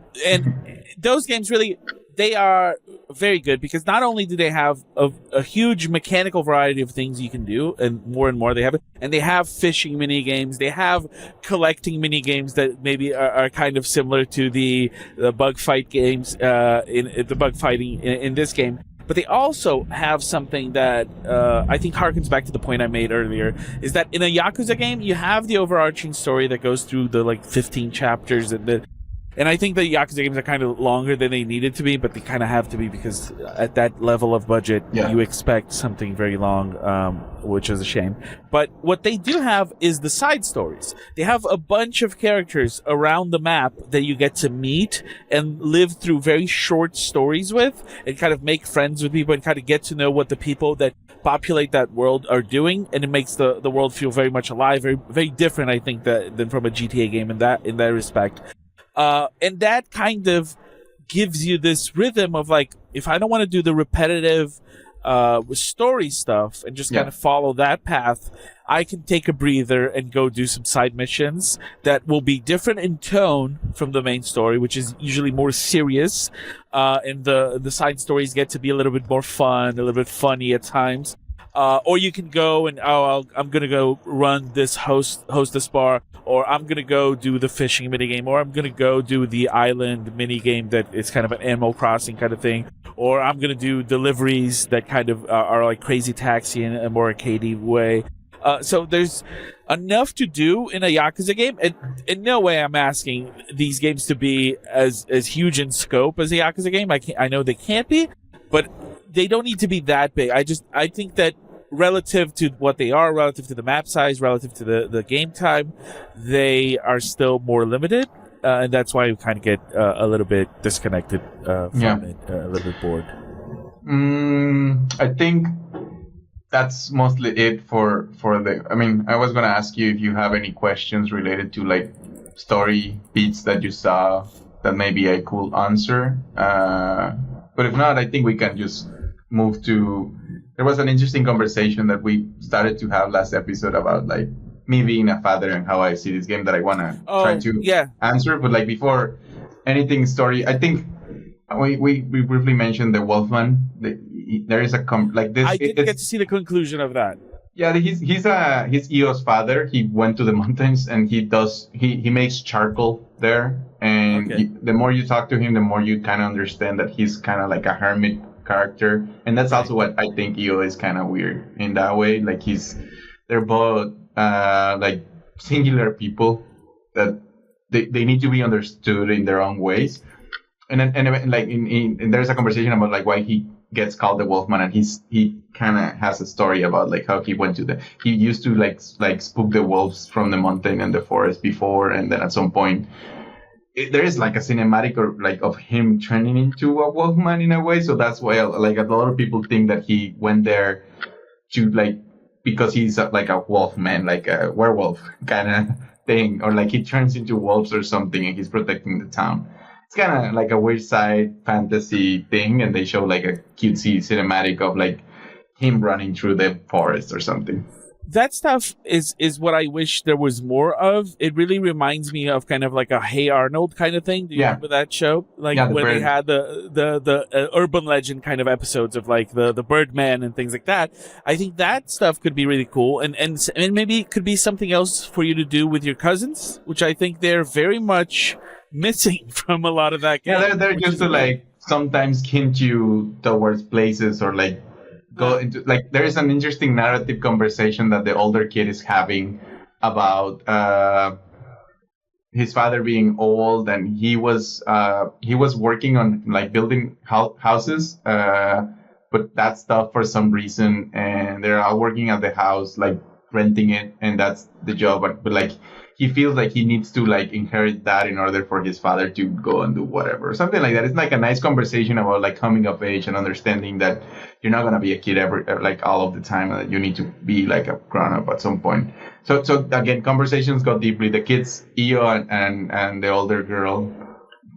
Speaker 2: those games really, they are very good because not only do they have a huge mechanical variety of things you can do, and more they have it, and they have fishing mini games, they have collecting mini games that maybe are kind of similar to the bug fight games in the bug fighting in this game. But they also have something that I think harkens back to the point I made earlier, is that in a Yakuza game, you have the overarching story that goes through the 15 chapters and I think the Yakuza games are kind of longer than they needed to be, but they kind of have to be because at that level of budget, you expect something very long, which is a shame. But what they do have is the side stories. They have a bunch of characters around the map that you get to meet and live through very short stories with, and kind of make friends with people and kind of get to know what the people that populate that world are doing, and it makes the world feel very much alive, very, very different, I think, than from a GTA game in that respect. And that kind of gives you this rhythm of if I don't want to do the repetitive story stuff and just kind of follow that path, I can take a breather and go do some side missions that will be different in tone from the main story, which is usually more serious, and the side stories get to be a little bit more fun, a little bit funny at times. Or you can go and I'm gonna go run this hostess bar, or I'm gonna go do the fishing minigame, or I'm gonna go do the island minigame that is kind of an Animal Crossing kind of thing, or I'm gonna do deliveries that kind of are like Crazy Taxi in a more arcadey way. So there's enough to do in a Yakuza game. And in no way I'm asking these games to be as huge in scope as a Yakuza game. I know they can't be, but they don't need to be that big. I think that relative to what they are, relative to the map size, relative to the game time, they are still more limited. And that's why we kind of get a little bit disconnected from it, a little bit bored.
Speaker 3: I think that's mostly it for the. I mean, I was gonna ask you if you have any questions related to like story beats that you saw that maybe I could answer. But if not, I think we can just move to. There was an interesting conversation that we started to have last episode about like me being a father and how I see this game that I wanna try to answer. But like before anything story, I think we briefly mentioned the Wolfman. There is a like this.
Speaker 2: I didn't get to see the conclusion of that.
Speaker 3: Yeah, he's Io's father. He went to the mountains and he makes charcoal there. And the more you talk to him, the more you kind of understand that he's kind of like a hermit character. And that's also what I think Io is kind of weird in that way. Like they're both like singular people that they need to be understood in their own ways. And like in there's a conversation about like why he gets called the Wolfman, and he kind of has a story about like how he went to he used to like spook the wolves from the mountain and the forest before, and then at some point there is like a cinematic or like of him turning into a Wolfman in a way. So that's why like a lot of people think that he went there to like because he's like a wolfman, like a werewolf kind of thing, or like he turns into wolves or something and he's protecting the town. It's kind of like a weird side fantasy thing, and they show like a cutesy cinematic of like him running through the forest or something.
Speaker 2: That stuff is what I wish there was more of. It really reminds me of kind of like a Hey Arnold kind of thing. Do you remember that show? Like when they had the urban legend kind of episodes of like the Birdman and things like that. I think that stuff could be really cool, and maybe it could be something else for you to do with your cousins, which I think they're very much missing from a lot of that game.
Speaker 3: Yeah, they're just to like sometimes hint you towards places or like go into like there is an interesting narrative conversation that the older kid is having about his father being old, and he was working on like building houses, but that stuff for some reason, and they're all working at the house like renting it, and that's the job, but like he feels like he needs to like inherit that in order for his father to go and do whatever or something like that. It's like a nice conversation about like coming of age and understanding that you're not going to be a kid ever like all of the time, and that you need to be like a grown up at some point. So again, conversations go deeply. The kids, Io and the older girl,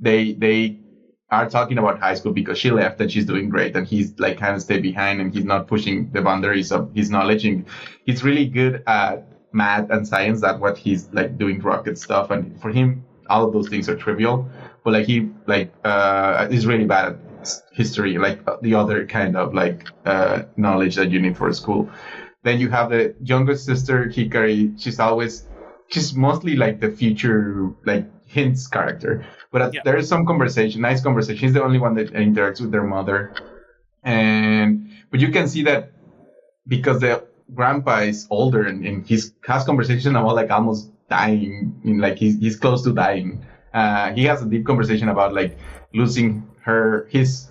Speaker 3: they are talking about high school because she left and she's doing great, and he's like kind of stay behind and he's not pushing the boundaries of his knowledge, and he's really good at math and science. That's what he's like doing rocket stuff, and for him all of those things are trivial, but like he like is really bad at history, like the other kind of like knowledge that you need for school. Then you have the youngest sister, Hikari. She's mostly like the future like hints character, but there is some nice conversation. She's the only one that interacts with their mother, but you can see that because the grandpa is older and he has conversation about like almost dying, like he's close to dying. He has a deep conversation about like losing his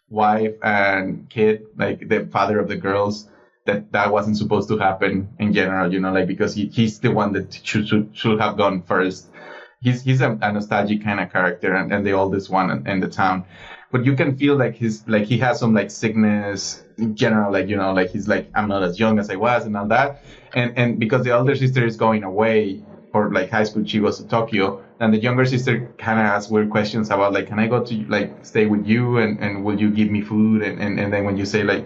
Speaker 3: wife and kid, like the father of the girls, that wasn't supposed to happen in general, like because he's the one that should have gone first. He's a nostalgic kind of character, and the oldest one in the town. But you can feel like he has some like sickness in general, like like he's like, I'm not as young as I was and all that, and because the older sister is going away for like high school, she goes to Tokyo, and the younger sister kind of asks weird questions about like, can I go to like stay with you, and will you give me food, and then when you say like,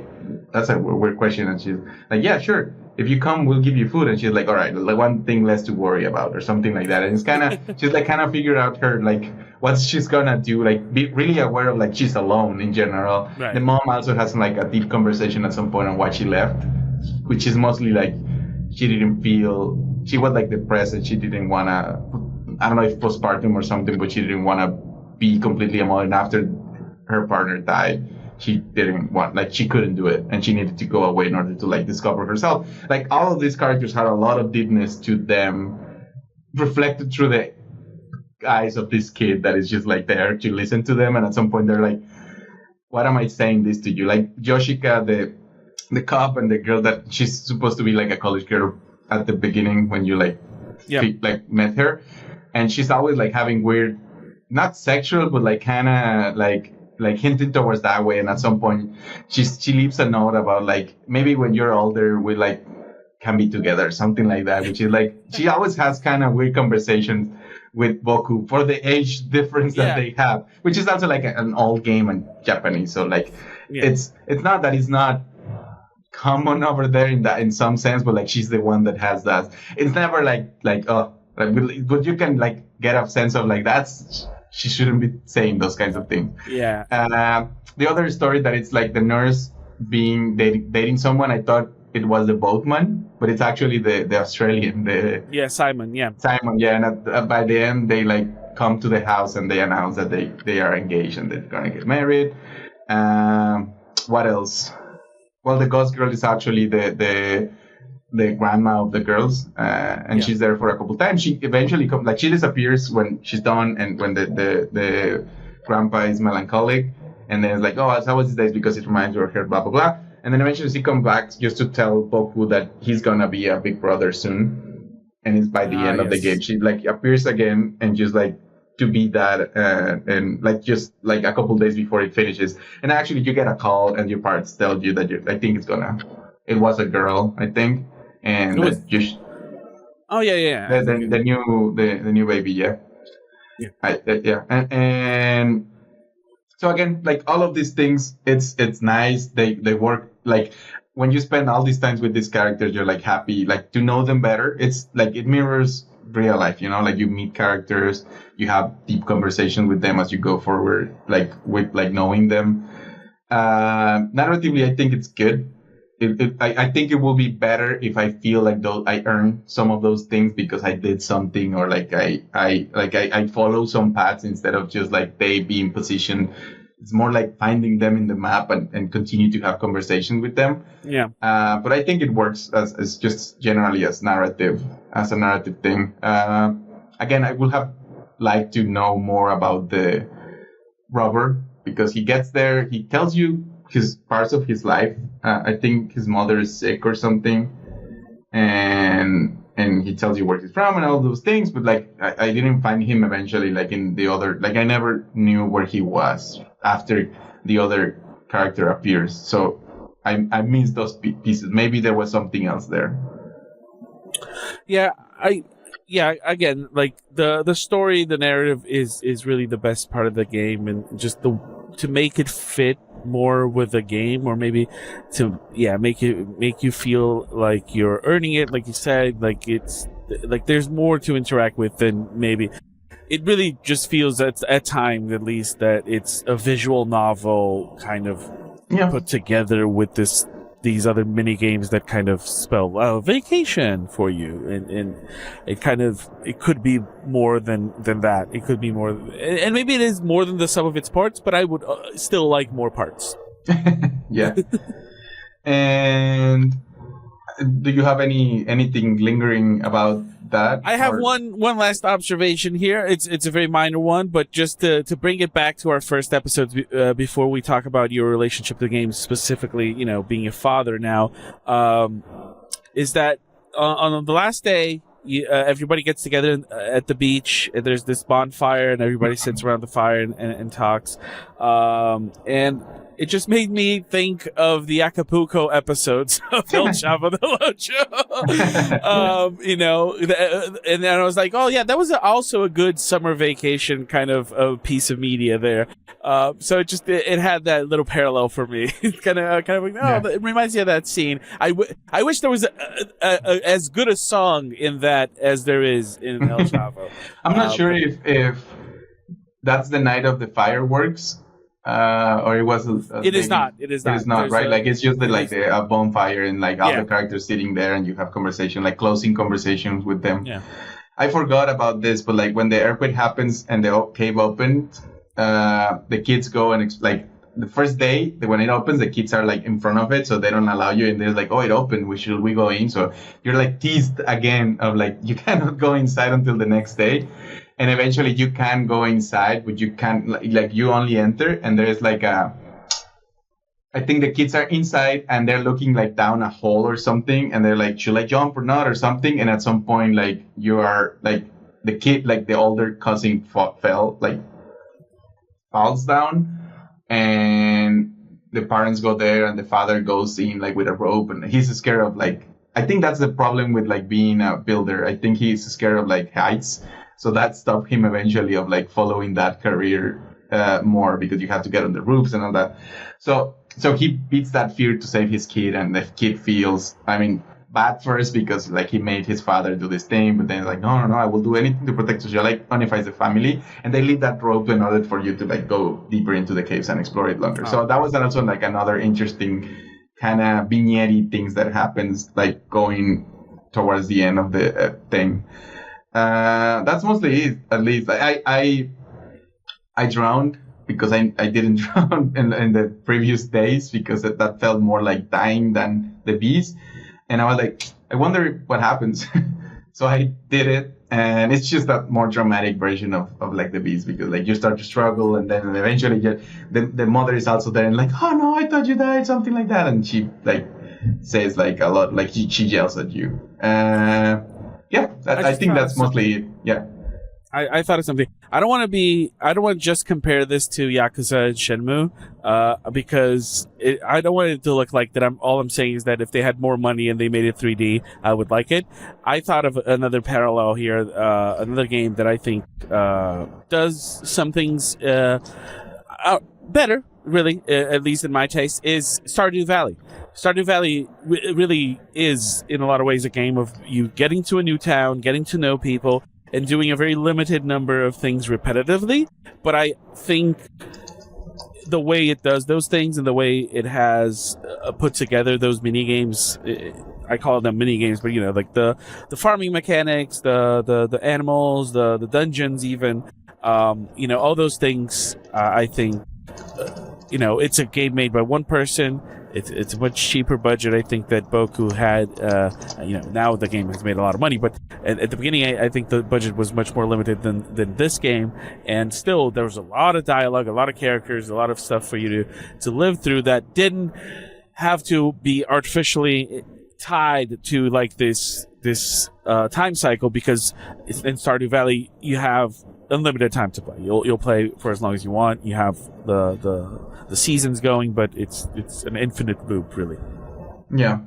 Speaker 3: that's a weird question, and she's like, yeah, sure, if you come we'll give you food, and she's like, all right, like one thing less to worry about or something like that. And it's kind of she's like kind of figure out her like what she's gonna do, like be really aware of like she's alone in general. Right. The mom also has like a deep conversation at some point on why she left, which is mostly like she was like depressed and she didn't wanna, I don't know if postpartum or something, but she didn't wanna be completely alone after her partner died. she didn't want, like she couldn't do it, and she needed to go away in order to like discover herself. Like all of these characters had a lot of deepness to them, reflected through the eyes of this kid that is just like there to listen to them, and at some point they're like, "What am I saying this to you?" Like Yoshika, the cop, and the girl that she's supposed to be like a college girl at the beginning when you like met her, and she's always like having weird, not sexual, but like kind of like hinting towards that way. And at some point, she leaves a note about like maybe when you're older we like can be together, something like that. Which is like she always has kind of weird conversations with Boku for the age difference that they have, which is also like an old game in Japanese. So like it's not that it's not common over there in some sense, but like she's the one that has that. It's never but you can like get a sense of like she shouldn't be saying those kinds of things. The other story that it's like the nurse dating someone, I thought it was the boatman, but it's actually the Australian,
Speaker 2: Simon.
Speaker 3: And by the end they like come to the house and they announce that they are engaged and they're gonna get married. What else? Well, the ghost girl is actually the grandma of the girls, and she's there for a couple times. She eventually comes, like she disappears when she's done, and when the grandpa is melancholic, and then it's like, oh, how was these days because it reminds her of her, blah blah blah. And then eventually she comes back just to tell Boku that he's gonna be a big brother soon, and it's by the end of the game. She like appears again and just like to be that, and like just like a couple days before it finishes, and actually you get a call and your parents tell you that I think it was a girl, I think, and
Speaker 2: the
Speaker 3: new baby, and so again, like all of these things, it's nice. They work. Like when you spend all these times with these characters, you're like happy, like to know them better. It's like it mirrors real life, like you meet characters, you have deep conversations with them as you go forward, like with like knowing them. Narratively, I think it's good. I think it will be better if I feel like I earned some of those things because I did something, or like I follow some paths instead of just like they being positioned. It's more like finding them in the map and continue to have conversations with them. But I think it works as just generally as a narrative thing. Again, I would have liked to know more about the robber, because he gets there, he tells you his parts of his life. I think his mother is sick or something, and he tells you where he's from and all those things. But like I didn't find him eventually, like in the other, like I never knew where he was after the other character appears. So I missed those pieces. Maybe there was something else there.
Speaker 2: Again, like the story, the narrative is really the best part of the game, and just to make it fit more with the game, or maybe to make you feel like you're earning it, like you said, like it's like there's more to interact with than maybe. It really just feels at times, at least, that it's a visual novel kind of put together with these other mini games that kind of spell vacation for you, and it could be more than that. It could be more, and maybe it is more than the sum of its parts. But I would still like more parts.
Speaker 3: And do you have anything lingering about that?
Speaker 2: I have one last observation here. It's a very minor one, but just to bring it back to our first episodes before we talk about your relationship to the game, specifically, being a father now, is that on the last day, everybody gets together at the beach, and there's this bonfire, and everybody sits around the fire and talks, and it just made me think of the Acapulco episodes of El Chavo Del Ocho. And then I was like, oh yeah, that was also a good summer vacation kind of piece of media there. So it had that little parallel for me. kind of like, it reminds me of that scene. I wish there was as good a song in that as there is in El Chavo.
Speaker 3: I'm not sure if that's the night of the fireworks. Or it was.
Speaker 2: It is not.
Speaker 3: It is not, right? Like it's just a bonfire and like all the characters sitting there, and you have conversation, like closing conversations with them.
Speaker 2: Yeah.
Speaker 3: I forgot about this, but like when the earthquake happens and the cave opens, the kids go and the first day when it opens, the kids are like in front of it, so they don't allow you, and they're like, oh, it opened, we go in? So you're like teased again of like, you cannot go inside until the next day. And eventually you can go inside, but you can't, like you only enter, and there's like I think the kids are inside and they're looking like down a hole or something, and they're like, should I jump or not or something? And at some point, like you are like the kid, like the older cousin falls down, and the parents go there, and the father goes in like with a rope, and he's scared of like, I think that's the problem with like being a builder. I think he's scared of like heights. So that stopped him eventually of like following that career more, because you have to get on the roofs and all that. So he beats that fear to save his kid, and the kid feels, I mean, bad first because like he made his father do this thing, but then he's like, no, I will do anything to protect us. Like unifies the family, and they leave that rope in order for you to like go deeper into the caves and explore it longer. So that was also like another interesting kind of vignette things that happens like going towards the end of the thing. That's mostly it, at least. I drowned because I didn't drown in the previous days, because that felt more like dying than the bees. And I was like, I wonder what happens. So I did it, and it's just a more dramatic version of like the bees, because like you start to struggle, and then eventually the mother is also there and like, oh no, I thought you died, something like that. And she like says like a lot, like she yells at you. I think that's mostly it. Yeah.
Speaker 2: I thought of something. I don't want to just compare this to Yakuza and Shenmue, because I don't want it to look like that. All I'm saying is that if they had more money and they made it 3D, I would like it. I thought of another parallel here, another game that I think does some things better, really, at least in my taste, is Stardew Valley. Stardew Valley really is, in a lot of ways, a game of you getting to a new town, getting to know people, and doing a very limited number of things repetitively. But I think the way it does those things and the way it has put together those mini games, I call them mini games, but like the farming mechanics, the animals, the dungeons, even all those things. I think it's a game made by one person. It's a much cheaper budget. I think that Boku had, now the game has made a lot of money, but at the beginning, I think the budget was much more limited than this game. And still, there was a lot of dialogue, a lot of characters, a lot of stuff for you to live through that didn't have to be artificially tied to like this time cycle, because in Stardew Valley, you have unlimited time to play. You'll play for as long as you want. You have the seasons going, but it's an infinite loop, really.
Speaker 3: Yeah.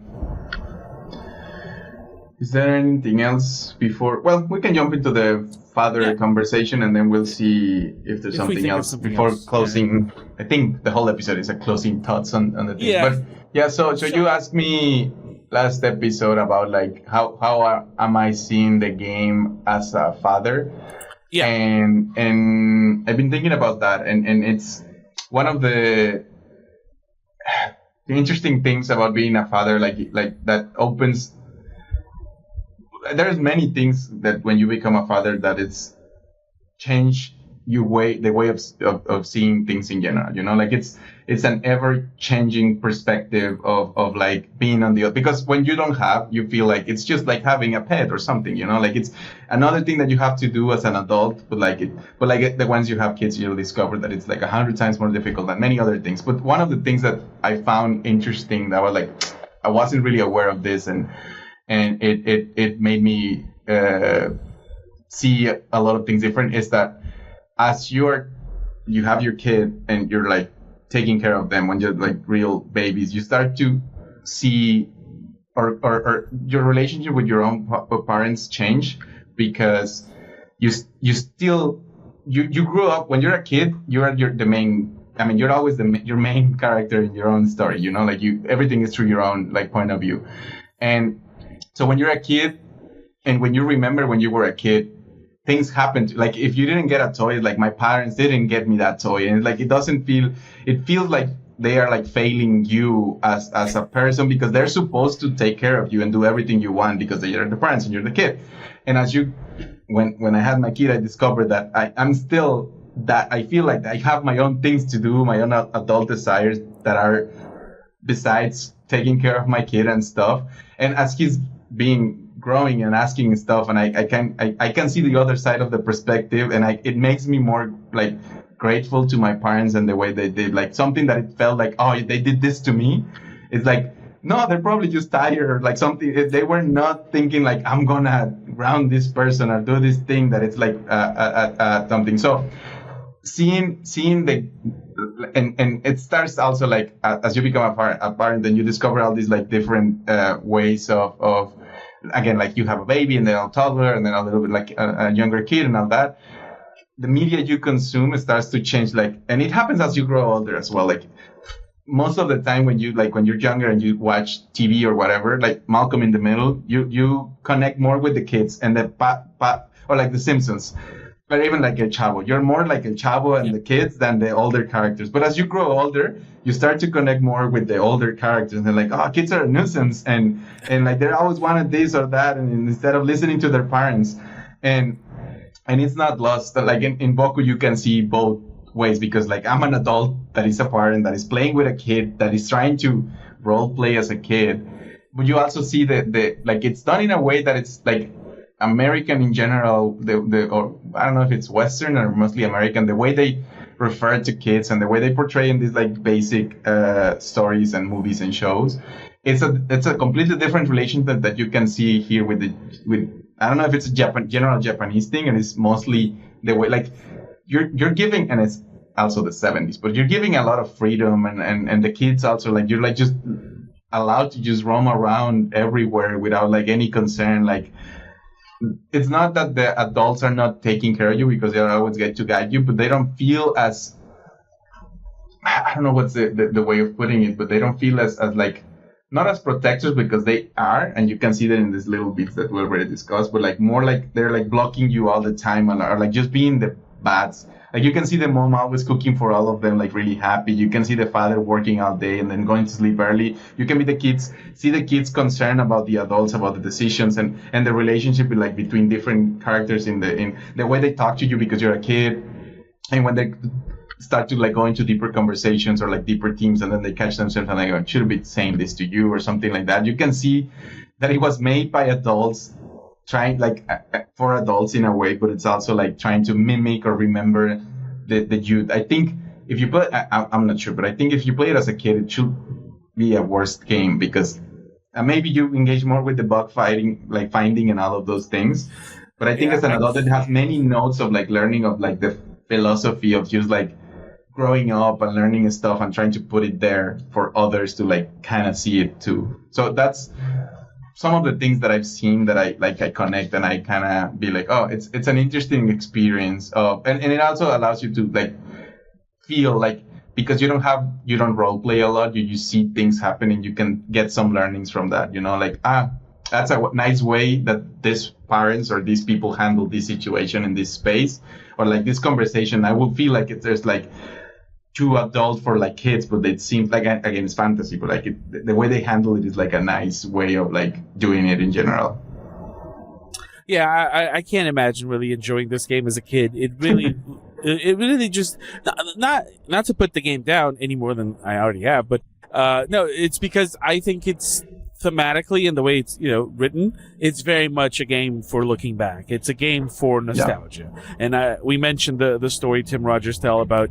Speaker 3: Is there anything else before? Well, we can jump into the father conversation, and then we'll see if there's something else before closing. Yeah. I think the whole episode is a closing thoughts on the thing.
Speaker 2: Yeah.
Speaker 3: But yeah, so you asked me last episode about like how am I seeing the game as a father? Yeah. And I've been thinking about that, and it's one of the interesting things about being a father, like that opens. There's many things that when you become a father that it's changed the way of seeing things in general. Like it's an ever changing perspective of like being on the other, because when you don't have, you feel like it's just like having a pet or something, like it's another thing that you have to do as an adult, but the once you have kids, you'll discover that it's like 100 times more difficult than many other things. But one of the things that I found interesting, that was like, I wasn't really aware of this, and it made me see a lot of things different, is that as you have your kid and you're like taking care of them when you're like real babies, you start to see or your relationship with your own parents change, because you grew up, when you're a kid, you're always your main character in your own story, like everything is through your own like point of view. And so when you're a kid, and when you remember when you were a kid, things happen. Like if you didn't get a toy, like my parents didn't get me that toy, and like it feels like they are like failing you as a person, because they're supposed to take care of you and do everything you want, because they are the parents and you're the kid. And when I had my kid, I discovered that I'm still that I feel like I have my own things to do, my own adult desires that are besides taking care of my kid and stuff. And as he's being growing and asking stuff, and I can see the other side of the perspective, and it makes me more like grateful to my parents and the way they did, like something that it felt like, oh, they did this to me. It's like, no, they're probably just tired or like something. They were not thinking like, I'm gonna ground this person or do this thing that it's like something. So seeing the and it starts also like as you become a parent, then you discover all these like different ways of again, like you have a baby and then a toddler and then a little bit like a younger kid and all that. The media you consume starts to change, like, and it happens as you grow older as well. Like most of the time when you're younger and you watch TV or whatever, like Malcolm in the Middle, you connect more with the kids and the or like the Simpsons. But even like El Chavo, you're more like El Chavo and the kids than the older characters. But as you grow older, you start to connect more with the older characters. And they're like, oh, kids are a nuisance. And like they always wanted this or that. And instead of listening to their parents. And it's not lost. Like in Boku, you can see both ways, because like I'm an adult that is a parent that is playing with a kid that is trying to role play as a kid. But you also see the like it's done in a way that it's like American in general, or I don't know if it's Western or mostly American, the way they refer to kids and the way they portray in these like basic stories and movies and shows, it's a completely different relationship that you can see here with I don't know if it's a general Japanese thing, and it's mostly the way like you're giving, and it's also the 70s, but you're giving a lot of freedom and the kids also like you're like just allowed to just roam around everywhere without like any concern. Like it's not that the adults are not taking care of you, because they always get to guide you, but they don't feel as, I don't know what's the way of putting it, but they don't feel as like, not as protectors, because they are, and you can see that in these little bits that we already discussed, but like more like they're like blocking you all the time, and are like just being the bads. Like you can see the mom always cooking for all of them, like really happy. You can see the father working all day and then going to sleep early. You can see the kids concerned about the adults, about the decisions and the relationship like between different characters in the way they talk to you because you're a kid. And when they start to like go into deeper conversations or like deeper themes, and then they catch themselves and like, I should be saying this to you or something like that. You can see that it was made by adults, trying like for adults in a way, but it's also like trying to mimic or remember the youth. I think if you play, I'm not sure, but I think if you play it as a kid, it should be a worse game, because maybe you engage more with the bug fighting, like finding and all of those things. But I think as an adult, it has many notes of like learning of like the philosophy of just like growing up and learning stuff and trying to put it there for others to like kind of see it too. So that's some of the things that I've seen that I connect, and I kind of be like, oh, it's an interesting experience of, and it also allows you to like feel like, because you don't role play a lot, you see things happening, you can get some learnings from that, you know, like, that's a nice way that these parents or these people handle this situation in this space, or like this conversation. I would feel like there's like too adult for like kids, but it seems like, again, it's fantasy, but like the way they handle it is like a nice way of like doing it in general.
Speaker 2: Yeah, I can't imagine really enjoying this game as a kid. It really, it really just not to put the game down any more than I already have, but no, it's because I think it's thematically and the way it's written, it's very much a game for looking back. It's a game for nostalgia. Yeah. And we mentioned the story Tim Rogers tell about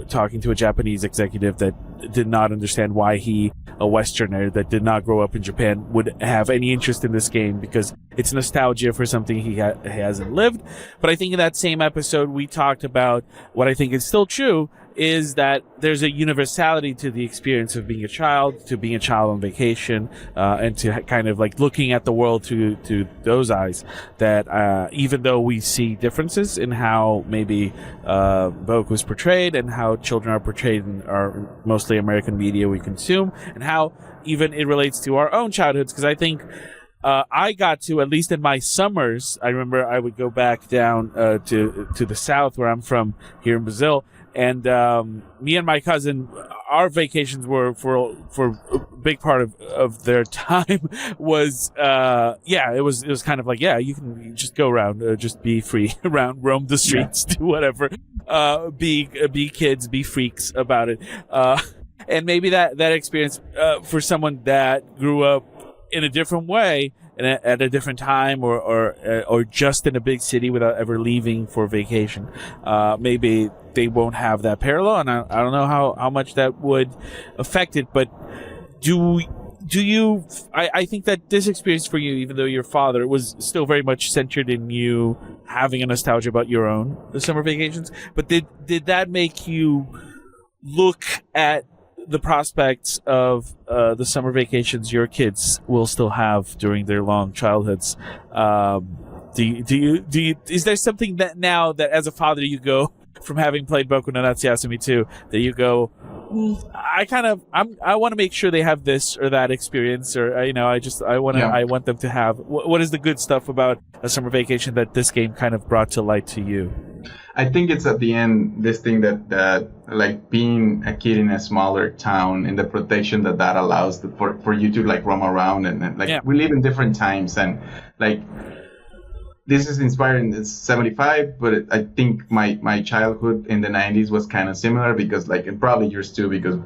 Speaker 2: talking to a Japanese executive that did not understand why he, a Westerner that did not grow up in Japan, would have any interest in this game, because it's nostalgia for something he hasn't lived. But I think in that same episode we talked about what I think is still true, is that there's a universality to the experience of being a child, to being a child on vacation, and to kind of like looking at the world through those eyes, that even though we see differences in how maybe Boku was portrayed and how children are portrayed in our mostly American media we consume, and how even it relates to our own childhoods, because I think I got to, at least in my summers, I remember I would go back down to the south where I'm from here in Brazil, and me and my cousin, our vacations were for a big part of their time was it was kind of like, you can just go around, just be free around, roam the streets, do whatever. be kids, be freaks about it. And maybe that experience for someone that grew up in a different way and at a different time, or just in a big city without ever leaving for vacation, maybe they won't have that parallel, and I don't know how much that would affect it. But do you? I think that this experience for you, even though your father was still very much centered in you having a nostalgia about your own summer vacations, but did that make you look at the prospects of the summer vacations your kids will still have during their long childhoods? Do you is there something that now that as a father you go from having played Boku no Natsuyasumi 2 that you go, I want to make sure they have this or that experience, or I want them to have what is the good stuff about a summer vacation that this game kind of brought to light to you?
Speaker 3: I think it's at the end this thing that like being a kid in a smaller town and the protection that allows for you to like roam around and like we live in different times, and like this is inspiring. It's 75, but I think my childhood in the 90s was kind of similar, because like, and probably yours too, because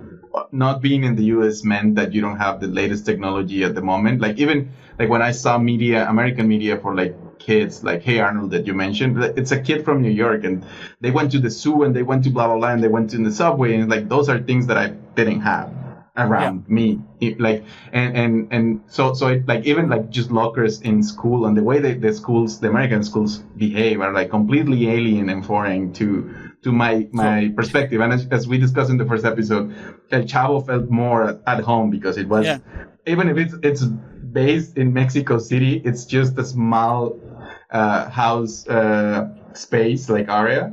Speaker 3: not being in the US meant that you don't have the latest technology at the moment. Like even like when I saw American media for like kids, like Hey Arnold that you mentioned, it's a kid from New York and they went to the zoo and they went to blah blah blah and they went to the subway, and like those are things that I didn't have around me. Like and so it, like even like just lockers in school and the way the American schools behave are like completely alien and foreign to my perspective. And as we discussed in the first episode, El Chavo felt more at home because it was even if it's based in Mexico City, it's just a small house space, like area,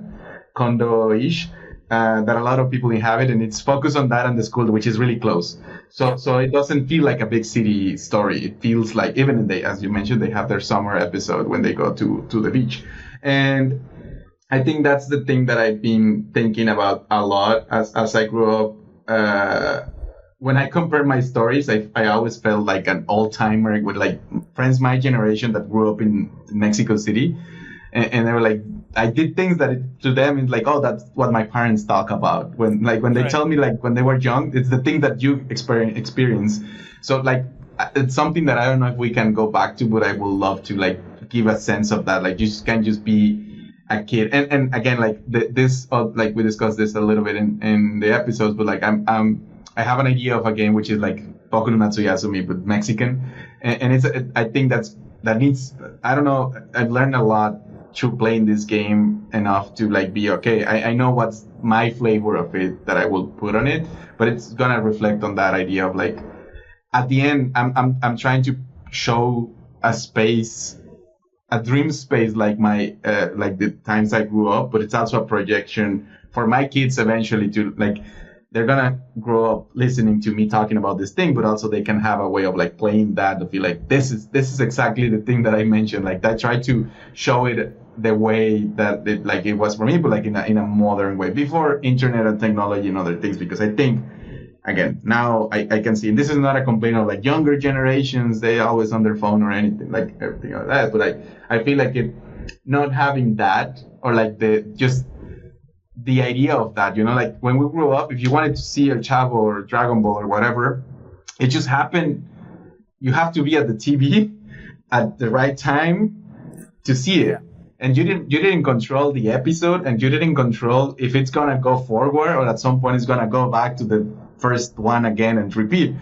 Speaker 3: condo-ish, that a lot of people inhabit, and it's focused on that and the school, which is really close. So it doesn't feel like a big city story. It feels like, even as you mentioned, they have their summer episode when they go to the beach. And I think that's the thing that I've been thinking about a lot as I grew up. When I compare my stories, I always felt like an old-timer with like friends my generation that grew up in Mexico City. And they were like, I did things that to them it's like, oh, that's what my parents talk about. When they tell me like when they were young, it's the thing that you experience. So like it's something that I don't know if we can go back to, but I would love to like give a sense of that. Like you just can't just be a kid. And again, like this, like we discussed this a little bit in the episodes, but like I have an idea of a game which is like Boku no Natsuyasumi but Mexican, and it's I think that needs, I don't know, I've learned a lot through playing this game enough to like be okay. I know what's my flavor of it that I will put on it, but it's gonna reflect on that idea of like at the end I'm trying to show a space, a dream space like my like the times I grew up, but it's also a projection for my kids eventually to like, they're gonna grow up listening to me talking about this thing, but also they can have a way of like playing that to feel like this is exactly the thing that I mentioned. Like I try to show it the way that it was for me, but like in a modern way before internet and technology and other things. Because I think, again, now I can see, and this is not a complaint of like younger generations, they always on their phone or anything like everything like that. But I feel like it not having that, or like the idea of that, like when we grew up, if you wanted to see El Chavo or Dragon Ball or whatever, it just happened. You have to be at the TV at the right time to see it. And you didn't control the episode, and you didn't control if it's gonna go forward or at some point it's gonna go back to the first one again and repeat.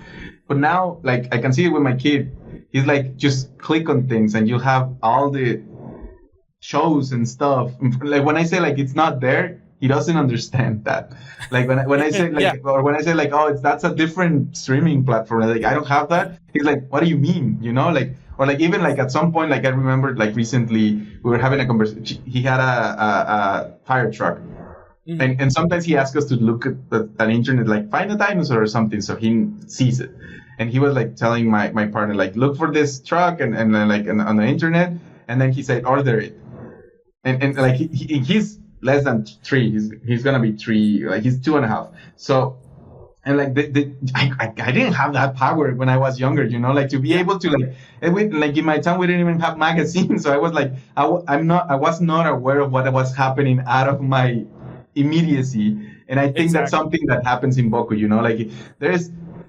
Speaker 3: But now, like I can see it with my kid, he's like, just click on things and you have all the shows and stuff. Like when I say like it's not there, he doesn't understand that. Like when I say like, or when I say like, oh, that's a different streaming platform. Like I don't have that. He's like, what do you mean? Like, or like even like at some point, like I remember like recently we were having a conversation. He had a fire truck, and sometimes he asks us to look at an internet, like find a dinosaur or something, so he sees it. And he was like telling my partner like, look for this truck and then like on the internet, and then he said order it, and like he's less than 3. He's gonna be 3. Like he's 2.5. So, and like I didn't have that power when I was younger. Like to be able to like in my time we didn't even have magazines. So I was like I was not aware of what was happening out of my immediacy. And I think that's
Speaker 2: Exactly.
Speaker 3: something that happens in Boku, like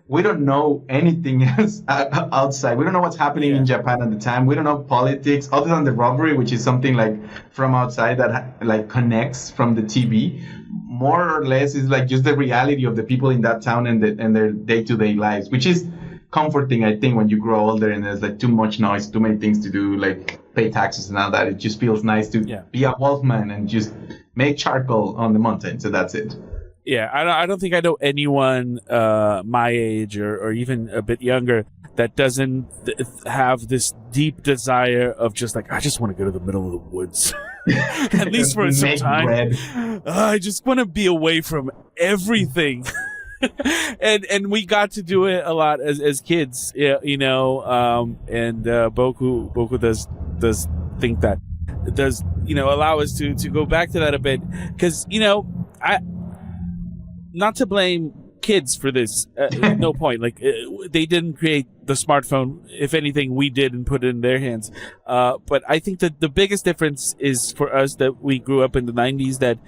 Speaker 3: we don't know anything else outside. We don't know what's happening in Japan at the time. We don't know politics other than the robbery, which is something like from outside that like connects from the TV. More or less is like just the reality of the people in that town and their day-to-day lives, which is comforting, I think, when you grow older and there's like too much noise, too many things to do, like pay taxes and all that. It just feels nice to be a wolfman and just make charcoal on the mountain. So that's it.
Speaker 2: Yeah, I don't think I know anyone my age or even a bit younger that doesn't have this deep desire of just like, I just want to go to the middle of the woods. At least for some time. I just want to be away from everything. and we got to do it a lot as kids, and Boku does think that it does, allow us to go back to that a bit, because I not to blame kids for this, no point, like they didn't create the smartphone. If anything, we did and put it in their hands, but I think that the biggest difference is for us that we grew up in the 90s, that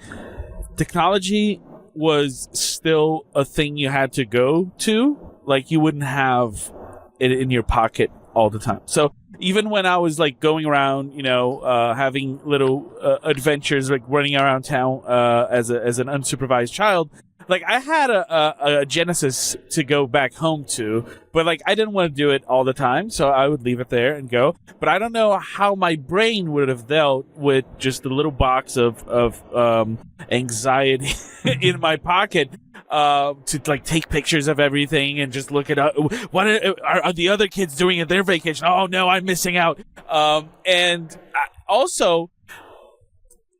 Speaker 2: technology was still a thing you had to go to. Like, you wouldn't have it in your pocket all the time. So even when I was like going around, having little adventures, like running around town as an unsupervised child, like I had a Genesis to go back home to, but like I didn't want to do it all the time, so I would leave it there and go. But I don't know how my brain would have dealt with just a little box of anxiety in my pocket, to like take pictures of everything and just look at what are the other kids doing at their vacation. Oh no, I'm missing out. And also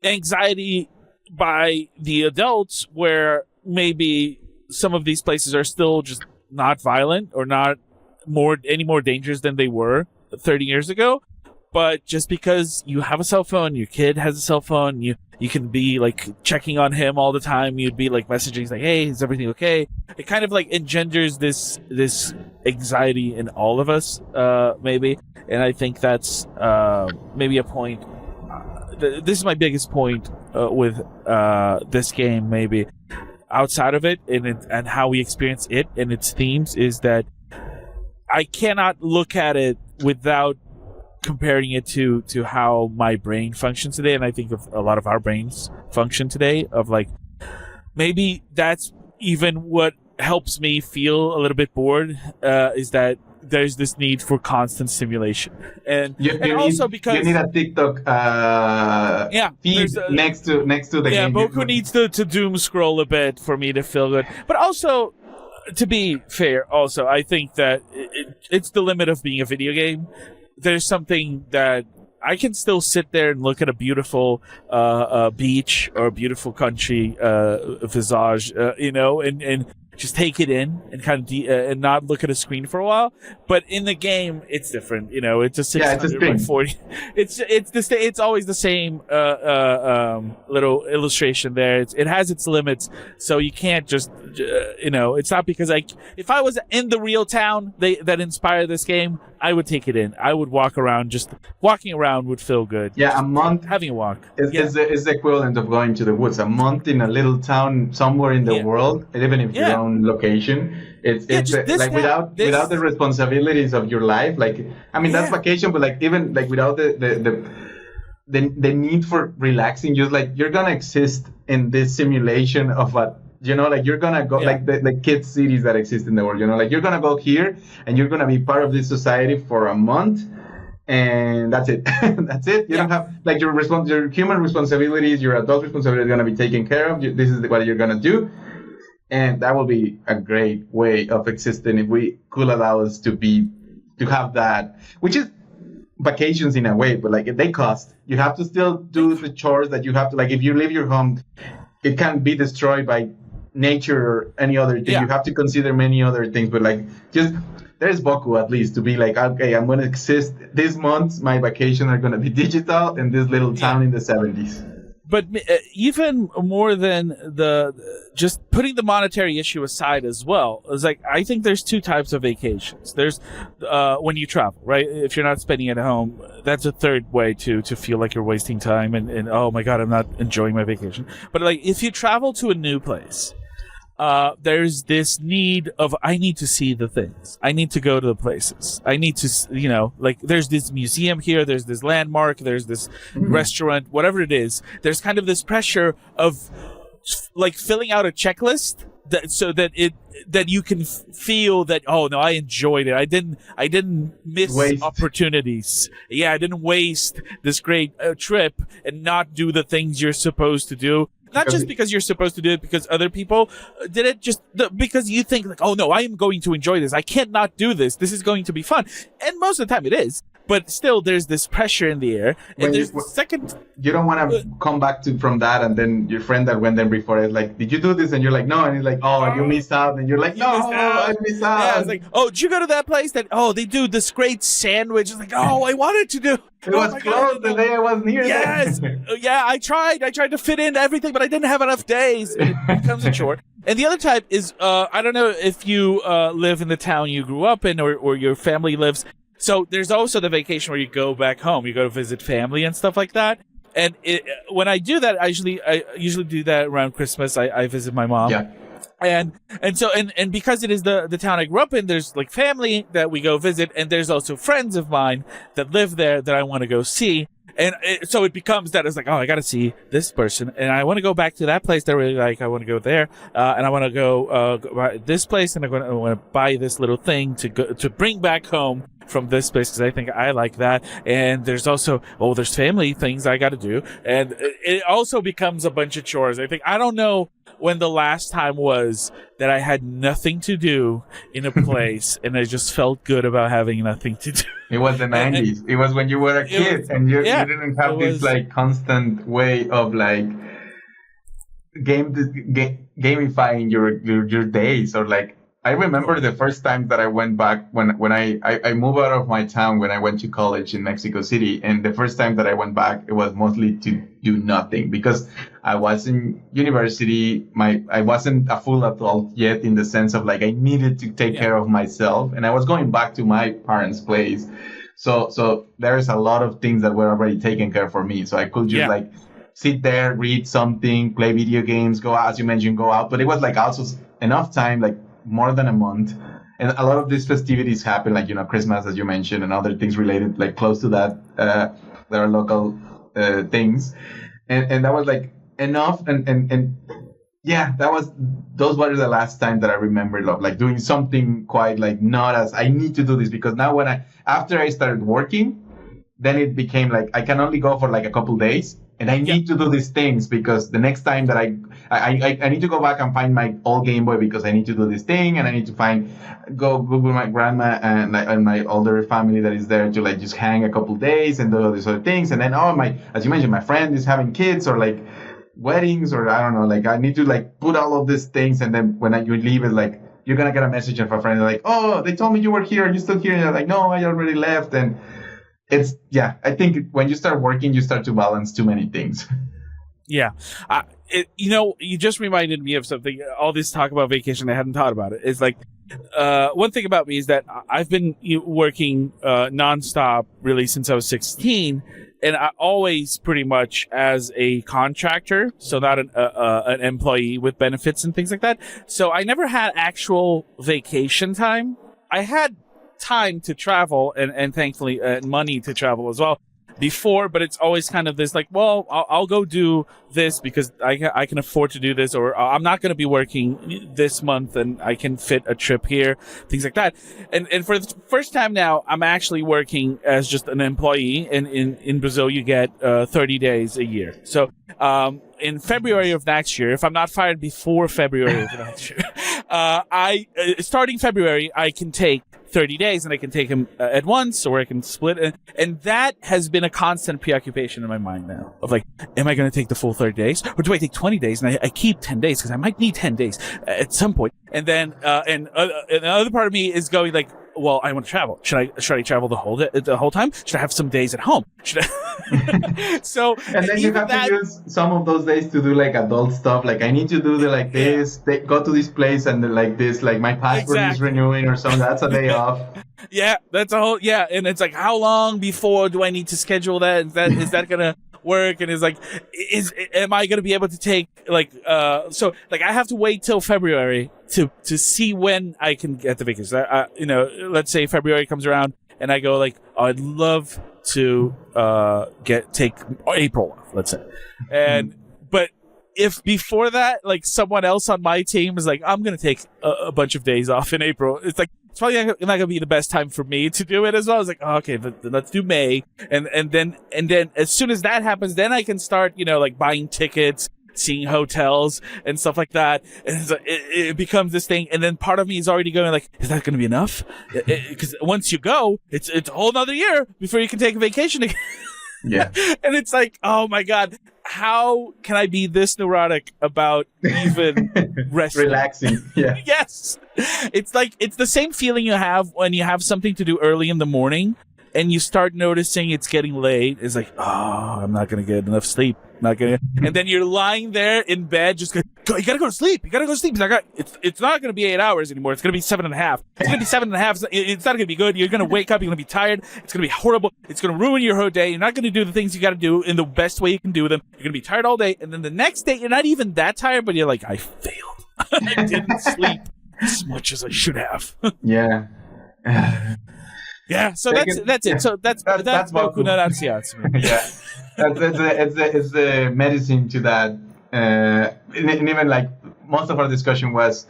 Speaker 2: anxiety by the adults, where maybe some of these places are still just not violent or not any more dangerous than they were 30 years ago. But just because you have a cell phone, your kid has a cell phone, you can be like checking on him all the time. You'd be like messaging like, hey, is everything okay? It kind of like engenders this anxiety in all of us, maybe. And I think that's maybe a point. This is my biggest point with this game, maybe. Outside of it and how we experience it and its themes, is that I cannot look at it without comparing it to how my brain functions today. And I think of a lot of our brains function today, of like, maybe that's even what helps me feel a little bit bored, is that there's this need for constant stimulation, and also because
Speaker 3: you need a TikTok feed next to the game.
Speaker 2: Boku needs to doom scroll a bit for me to feel good. But also, to be fair, also I think that it's the limit of being a video game. There's something that I can still sit there and look at a beautiful beach or a beautiful country visage, and just take it in and kind of and not look at a screen for a while. But in the game, it's different. It's a 600 by 40. It's always the same little illustration there. It has its limits, so you can't just it's not because if I was in the real town that inspired this game, I would take it in. I would walk around. Just walking around would feel good.
Speaker 3: Yeah,
Speaker 2: just
Speaker 3: a month
Speaker 2: having a walk
Speaker 3: is the equivalent of going to the woods. A month in a little town somewhere in the world, even if your own location. It's like without the responsibilities of your life. Like, I mean, that's vacation, but like even like without the need for relaxing, just like you're gonna exist in this simulation of what. Like you're gonna go like the kids cities that exist in the world. Like you're gonna go here and you're gonna be part of this society for a month, and that's it. That's it. You don't have like your human responsibilities, your adult responsibilities are gonna be taken care of. This is what you're gonna do, and that will be a great way of existing if we could allow us to have that, which is vacations in a way, but like they cost. You have to still do the chores that you have to. Like if you leave your home, it can be destroyed by nature or any other thing. You have to consider many other things, but like just there's Boku at least to be like, okay, I'm going to exist this month. My vacation are going to be digital in this little town in the 70s.
Speaker 2: but even more than the just putting the monetary issue aside as well, is like I think there's two types of vacations. There's when you travel, right? If you're not spending it at home, that's a third way to feel like you're wasting time and oh my god, I'm not enjoying my vacation. But like if you travel to a new place, there's this need of I need to see the things. I need to go to the places. I need to, like there's this museum here, there's this landmark, there's this restaurant, whatever it is. There's kind of this pressure of like filling out a checklist so that you can feel that oh no, I enjoyed it. I didn't miss opportunities. Yeah, I didn't waste this great trip and not do the things you're supposed to do. Not just because you're supposed to do it because other people did it, just because you think like, oh no, I am going to enjoy this. I can't not do this. This is going to be fun. And most of the time it is. But still, there's this pressure in the air. And there's the second...
Speaker 3: You don't want to come back from that and then your friend that went there before is like, did you do this? And you're like, no. And he's like, oh, you missed out. And you're like, no, I missed out.
Speaker 2: Yeah, it's like, oh, did you go to that place that, they do this great sandwich? It's like, oh, I wanted to do...
Speaker 3: It was closed the day I was near there.
Speaker 2: Yes. Yeah, I tried to fit in everything, but I didn't have enough days. And it becomes a chore. And the other type is, I don't know if you live in the town you grew up in or your family lives. So there's also the vacation where you go back home. You go to visit family and stuff like that. And when I do that, I usually do that around Christmas. I visit my mom.
Speaker 3: Yeah.
Speaker 2: And so because it is the town I grew up in, there's like family that we go visit, and there's also friends of mine that live there that I want to go see. And so it becomes that it's like, oh, I got to see this person, and I want to go back to that place that I really like. I want to go there, and I want to go buy this place, and I want to buy this little thing to bring back home from this place because I think I like that. And there's also there's family things I got to do, and it also becomes a bunch of chores. I don't know when the last time was that I had nothing to do in a place and I just felt good about having nothing to do.
Speaker 3: It was the 90s. It was when you were a kid and you didn't have this like constant way of like gamifying your days. Or like I remember the first time that I went back when I moved out of my town when I went to college in Mexico City, and the first time that I went back it was mostly to do nothing because I was in university. I wasn't a full adult yet in the sense of like I needed to take care of myself, and I was going back to my parents' place. So there's a lot of things that were already taken care for me. So I could just like sit there, read something, play video games, go out, as you mentioned, go out. But it was like also enough time, like more than a month. And a lot of these festivities happen, like, Christmas, as you mentioned, and other things related, like close to that. There are local things. And that was like enough. And yeah, those were the last time that I remember like doing something quite like not as I need to do this, because now after I started working, then it became like I can only go for like a couple days. And I need to do these things because the next time that I need to go back and find my old Game Boy because I need to do this thing, and I need to go with my grandma and my older family that is there to like just hang a couple days and do all these other things. And then as you mentioned, my friend is having kids or like weddings or I don't know, like I need to like put all of these things. And then when you leave, it's like you're gonna get a message from a friend like, oh, they told me you were here, are you still here? And you're like, no, I already left. And I think when you start working, you start to balance too many things.
Speaker 2: Yeah. You just reminded me of something. All this talk about vacation, I hadn't thought about it. It's like, one thing about me is that I've been working nonstop really since I was 16. And I always pretty much as a contractor, so not an employee with benefits and things like that. So I never had actual vacation time. I had time to travel and thankfully money to travel as well before, but it's always kind of this like, well, I'll go do this because I can afford to do this, or I'm not going to be working this month and I can fit a trip here, things like that. And for the first time now, I'm actually working as just an employee. And in Brazil, you get 30 days a year. So in February of next year, if I'm not fired before February of next year, starting February, I can take 30 days and I can take them at once, or I can split. And that has been a constant preoccupation in my mind now of like, am I going to take the full 30 days, or do I take 20 days and I keep 10 days because I might need 10 days at some point. And then, and the other part of me is going like, well, I want to travel. Should I travel the whole time? Should I have some days at home? Should I? So
Speaker 3: and then you have to use some of those days to do like adult stuff. Like I need to do this, go to this place and like this, like my passport is renewing or something. That's a day off.
Speaker 2: Yeah, that's a whole, and it's like, how long before do I need to schedule that? Is that gonna work? And it's like, am I gonna be able to take like, so like I have to wait till February to see when I can get the vacation. Let's say February comes around and I go like, oh, I'd love to take April off, let's say, and but if before that, like someone else on my team is like, I'm gonna take a bunch of days off in April, it's like, it's probably not going to be the best time for me to do it as well. I was like, oh, okay, let's do May. And then as soon as that happens, then I can start, like buying tickets, seeing hotels and stuff like that. And it's like, it becomes this thing. And then part of me is already going like, is that going to be enough? Because once you go, it's a whole nother year before you can take a vacation again.
Speaker 3: Yeah.
Speaker 2: And it's like, oh my God, how can I be this neurotic about even resting?
Speaker 3: Relaxing. Yeah.
Speaker 2: Yes. It's like, it's the same feeling you have when you have something to do early in the morning and you start noticing it's getting late. It's like, oh, I'm not going to get enough sleep. And then you're lying there in bed, just going, you got to go to sleep. It's not going to be 8 hours anymore. It's going to be 7.5. It's going to be 7.5. It's not going to be good. You're going to wake up. You're going to be tired. It's going to be horrible. It's going to ruin your whole day. You're not going to do the things you got to do in the best way you can do them. You're going to be tired all day. And then the next day, you're not even that tired, but you're like, I failed. I didn't sleep as much as I should have.
Speaker 3: Yeah.
Speaker 2: Yeah. So that's it. So that's Boku no Natsuyatsu.
Speaker 3: Yeah. It's the medicine to that. And even like most of our discussion was,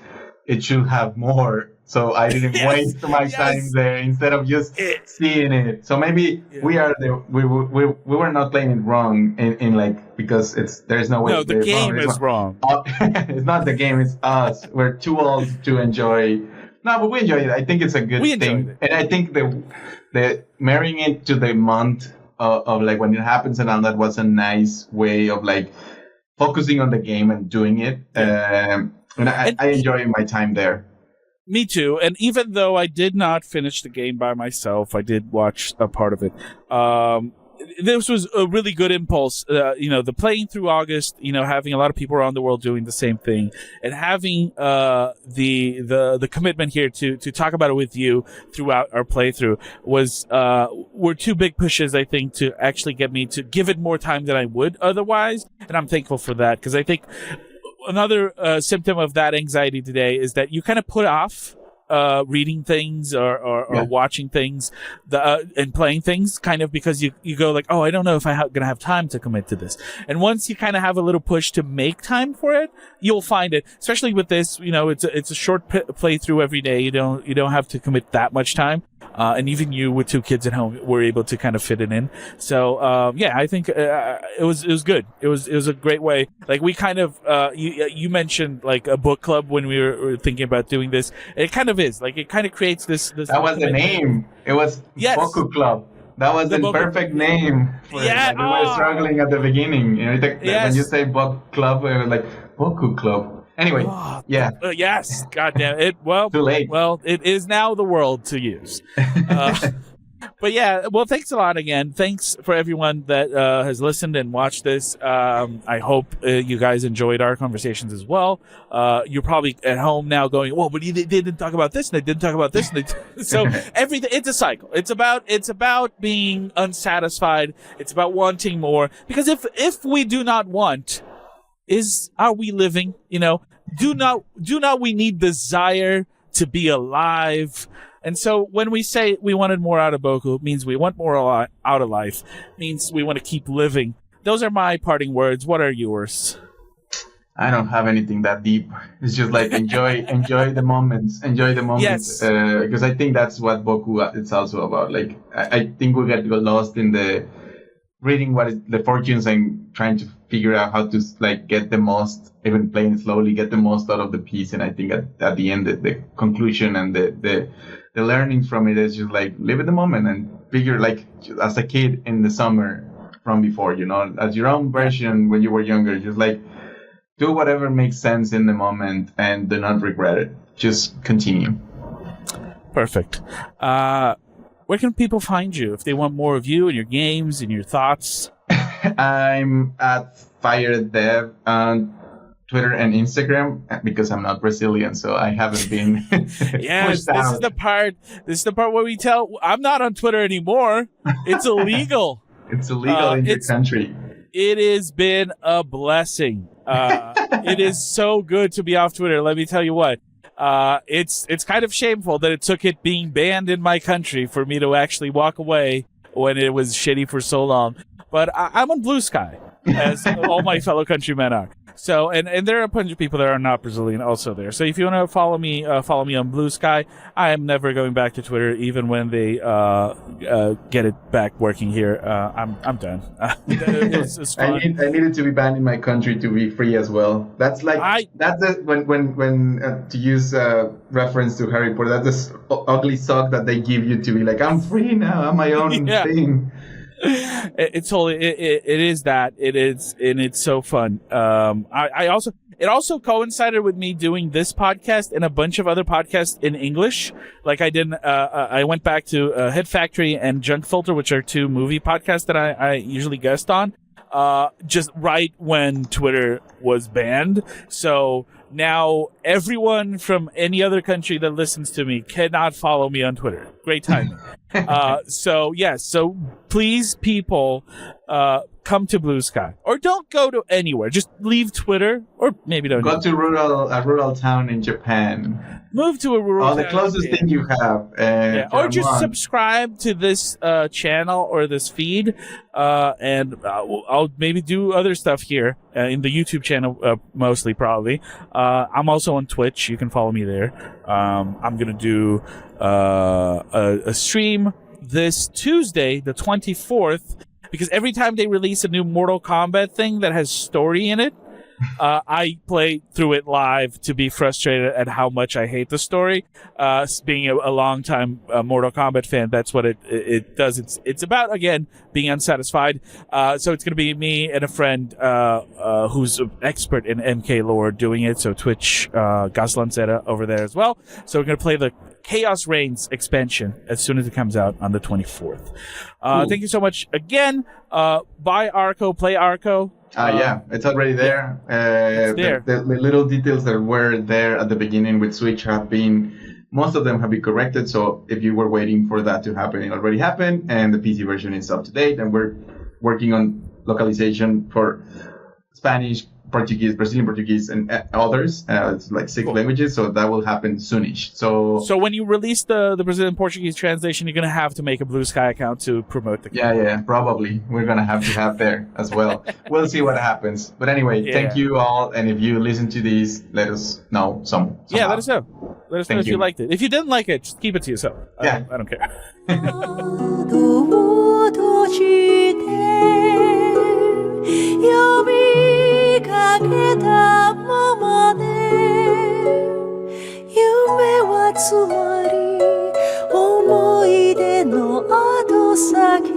Speaker 3: it should have more. So I didn't waste my time there instead of just seeing it. So maybe we were not playing it wrong in like, because there's no way.
Speaker 2: No, the game is wrong.
Speaker 3: It's not the game, it's us. We're too old to enjoy. No, but we enjoyed it. I think it's a good thing. And I think the marrying it to the month of like when it happens and all that was a nice way of like focusing on the game and doing it. And I enjoy my time there.
Speaker 2: Me too. And even though I did not finish the game by myself, I did watch a part of it. This was a really good impulse. The playing through August, having a lot of people around the world doing the same thing, and having the commitment here to talk about it with you throughout our playthrough were two big pushes, I think, to actually get me to give it more time than I would otherwise. And I'm thankful for that, because I think another symptom of that anxiety today is that you kind of put off reading things or watching things and playing things, kind of because you go like, oh, I don't know if I'm going to have time to commit to this. And once you kind of have a little push to make time for it, you'll find it. Especially with this, it's a short playthrough every day. You don't have to commit that much time. And even you with two kids at home were able to kind of fit it in. So, I think it was good. It was a great way. Like we kind of, you mentioned like a book club when we were thinking about doing this. It kind of is. Like it kind of creates this.
Speaker 3: That was the name. It was Boku Club. That was the perfect name. We were struggling at the beginning. When you say book club, it was like Boku Club. Anyway,
Speaker 2: yes, goddamn it. Well,
Speaker 3: too late.
Speaker 2: Well, it is now the world to use. But yeah, well, thanks a lot again. Thanks for everyone that has listened and watched this. I hope you guys enjoyed our conversations as well. You're probably at home now going, "Well, but they didn't talk about this, and they didn't talk about this." So everything, it's a cycle. It's about being unsatisfied. It's about wanting more. Because if we do not want, are we living? Do not we need desire to be alive? And so when we say we wanted more out of Boku, it means we want more out of life. It means we want to keep living. Those are my parting words. What are yours?
Speaker 3: I don't have anything that deep. It's just like enjoy the moments. Enjoy the moments.
Speaker 2: Yes.
Speaker 3: Because I think that's what Boku it's also about. Like I think we get lost in the reading what is the fortunes and trying to figure out how to like get the most, even playing slowly, get the most out of the piece. And I think at the end, the conclusion and the learnings from it is just like live at the moment and figure, like as a kid in the summer from before, as your own version when you were younger, just like do whatever makes sense in the moment and do not regret it. Just continue.
Speaker 2: Perfect. Where can people find you if they want more of you and your games and your thoughts?
Speaker 3: I'm at FireDev on Twitter and Instagram because I'm not Brazilian, so I haven't been
Speaker 2: Yes,
Speaker 3: pushed out.
Speaker 2: this is the part where we tell I'm not on Twitter anymore. It's illegal.
Speaker 3: It's illegal in your country.
Speaker 2: It has been a blessing. It is so good to be off Twitter. Let me tell you what. It's kind of shameful that it took it being banned in my country for me to actually walk away when it was shitty for so long. But I'm on Blue Sky, as all my fellow countrymen are. So, and there are a bunch of people that are not Brazilian also there. So if you want to follow me on Blue Sky. I am never going back to Twitter, even when they get it back working here. I'm done. It's fun.
Speaker 3: I needed to be banned in my country to be free as well. That's like when to use reference to Harry Potter. That's this ugly sock that they give you to be like, I'm free now. I'm my own thing.
Speaker 2: It's totally it is that it is, and it's so fun. It also coincided with me doing this podcast and a bunch of other podcasts in English. Like I went back to Head Factory and Junk Filter, which are two movie podcasts that I usually guest on. Just right when Twitter was banned. So now everyone from any other country that listens to me cannot follow me on Twitter. Great timing. So please, people, come to Blue Sky, or don't go to anywhere. Just leave Twitter, or maybe don't
Speaker 3: go to a rural town in Japan.
Speaker 2: Move to a rural town.
Speaker 3: The closest thing you have.
Speaker 2: Or just subscribe to this channel or this feed, and I'll maybe do other stuff here in the YouTube channel, mostly probably. I'm also on Twitch. You can follow me there. I'm gonna do a stream this Tuesday, the 24th, because every time they release a new Mortal Kombat thing that has story in it, I play through it live to be frustrated at how much I hate the story. Being a long-time Mortal Kombat fan, that's what it does. It's about, again, being unsatisfied. So it's going to be me and a friend who's an expert in MK lore doing it. So Twitch, Gaslanceta over there as well. So we're going to play the Chaos Reigns expansion as soon as it comes out on the 24th. Thank you so much again. Buy Arco, play Arco.
Speaker 3: Yeah, it's already there.
Speaker 2: It's there.
Speaker 3: The little details that were there at the beginning with Switch most of them have been corrected. So if you were waiting for that to happen, it already happened, and the PC version is up to date. And we're working on localization for Spanish, Portuguese, Brazilian Portuguese, and others. It's like 6 languages, so that will happen soonish. So
Speaker 2: when you release the Brazilian Portuguese translation, you're gonna have to make a Blue Sky account to promote the game.
Speaker 3: Yeah, probably. We're gonna have there as well. We'll see what happens. But anyway, thank you all, and if you listen to these, let us know somehow.
Speaker 2: Yeah, let us know. Let us know if you liked it. If you didn't like it, just keep it to yourself.
Speaker 3: Yeah.
Speaker 2: I don't care.
Speaker 1: 呼びかけたままで夢はつまり思い出の後先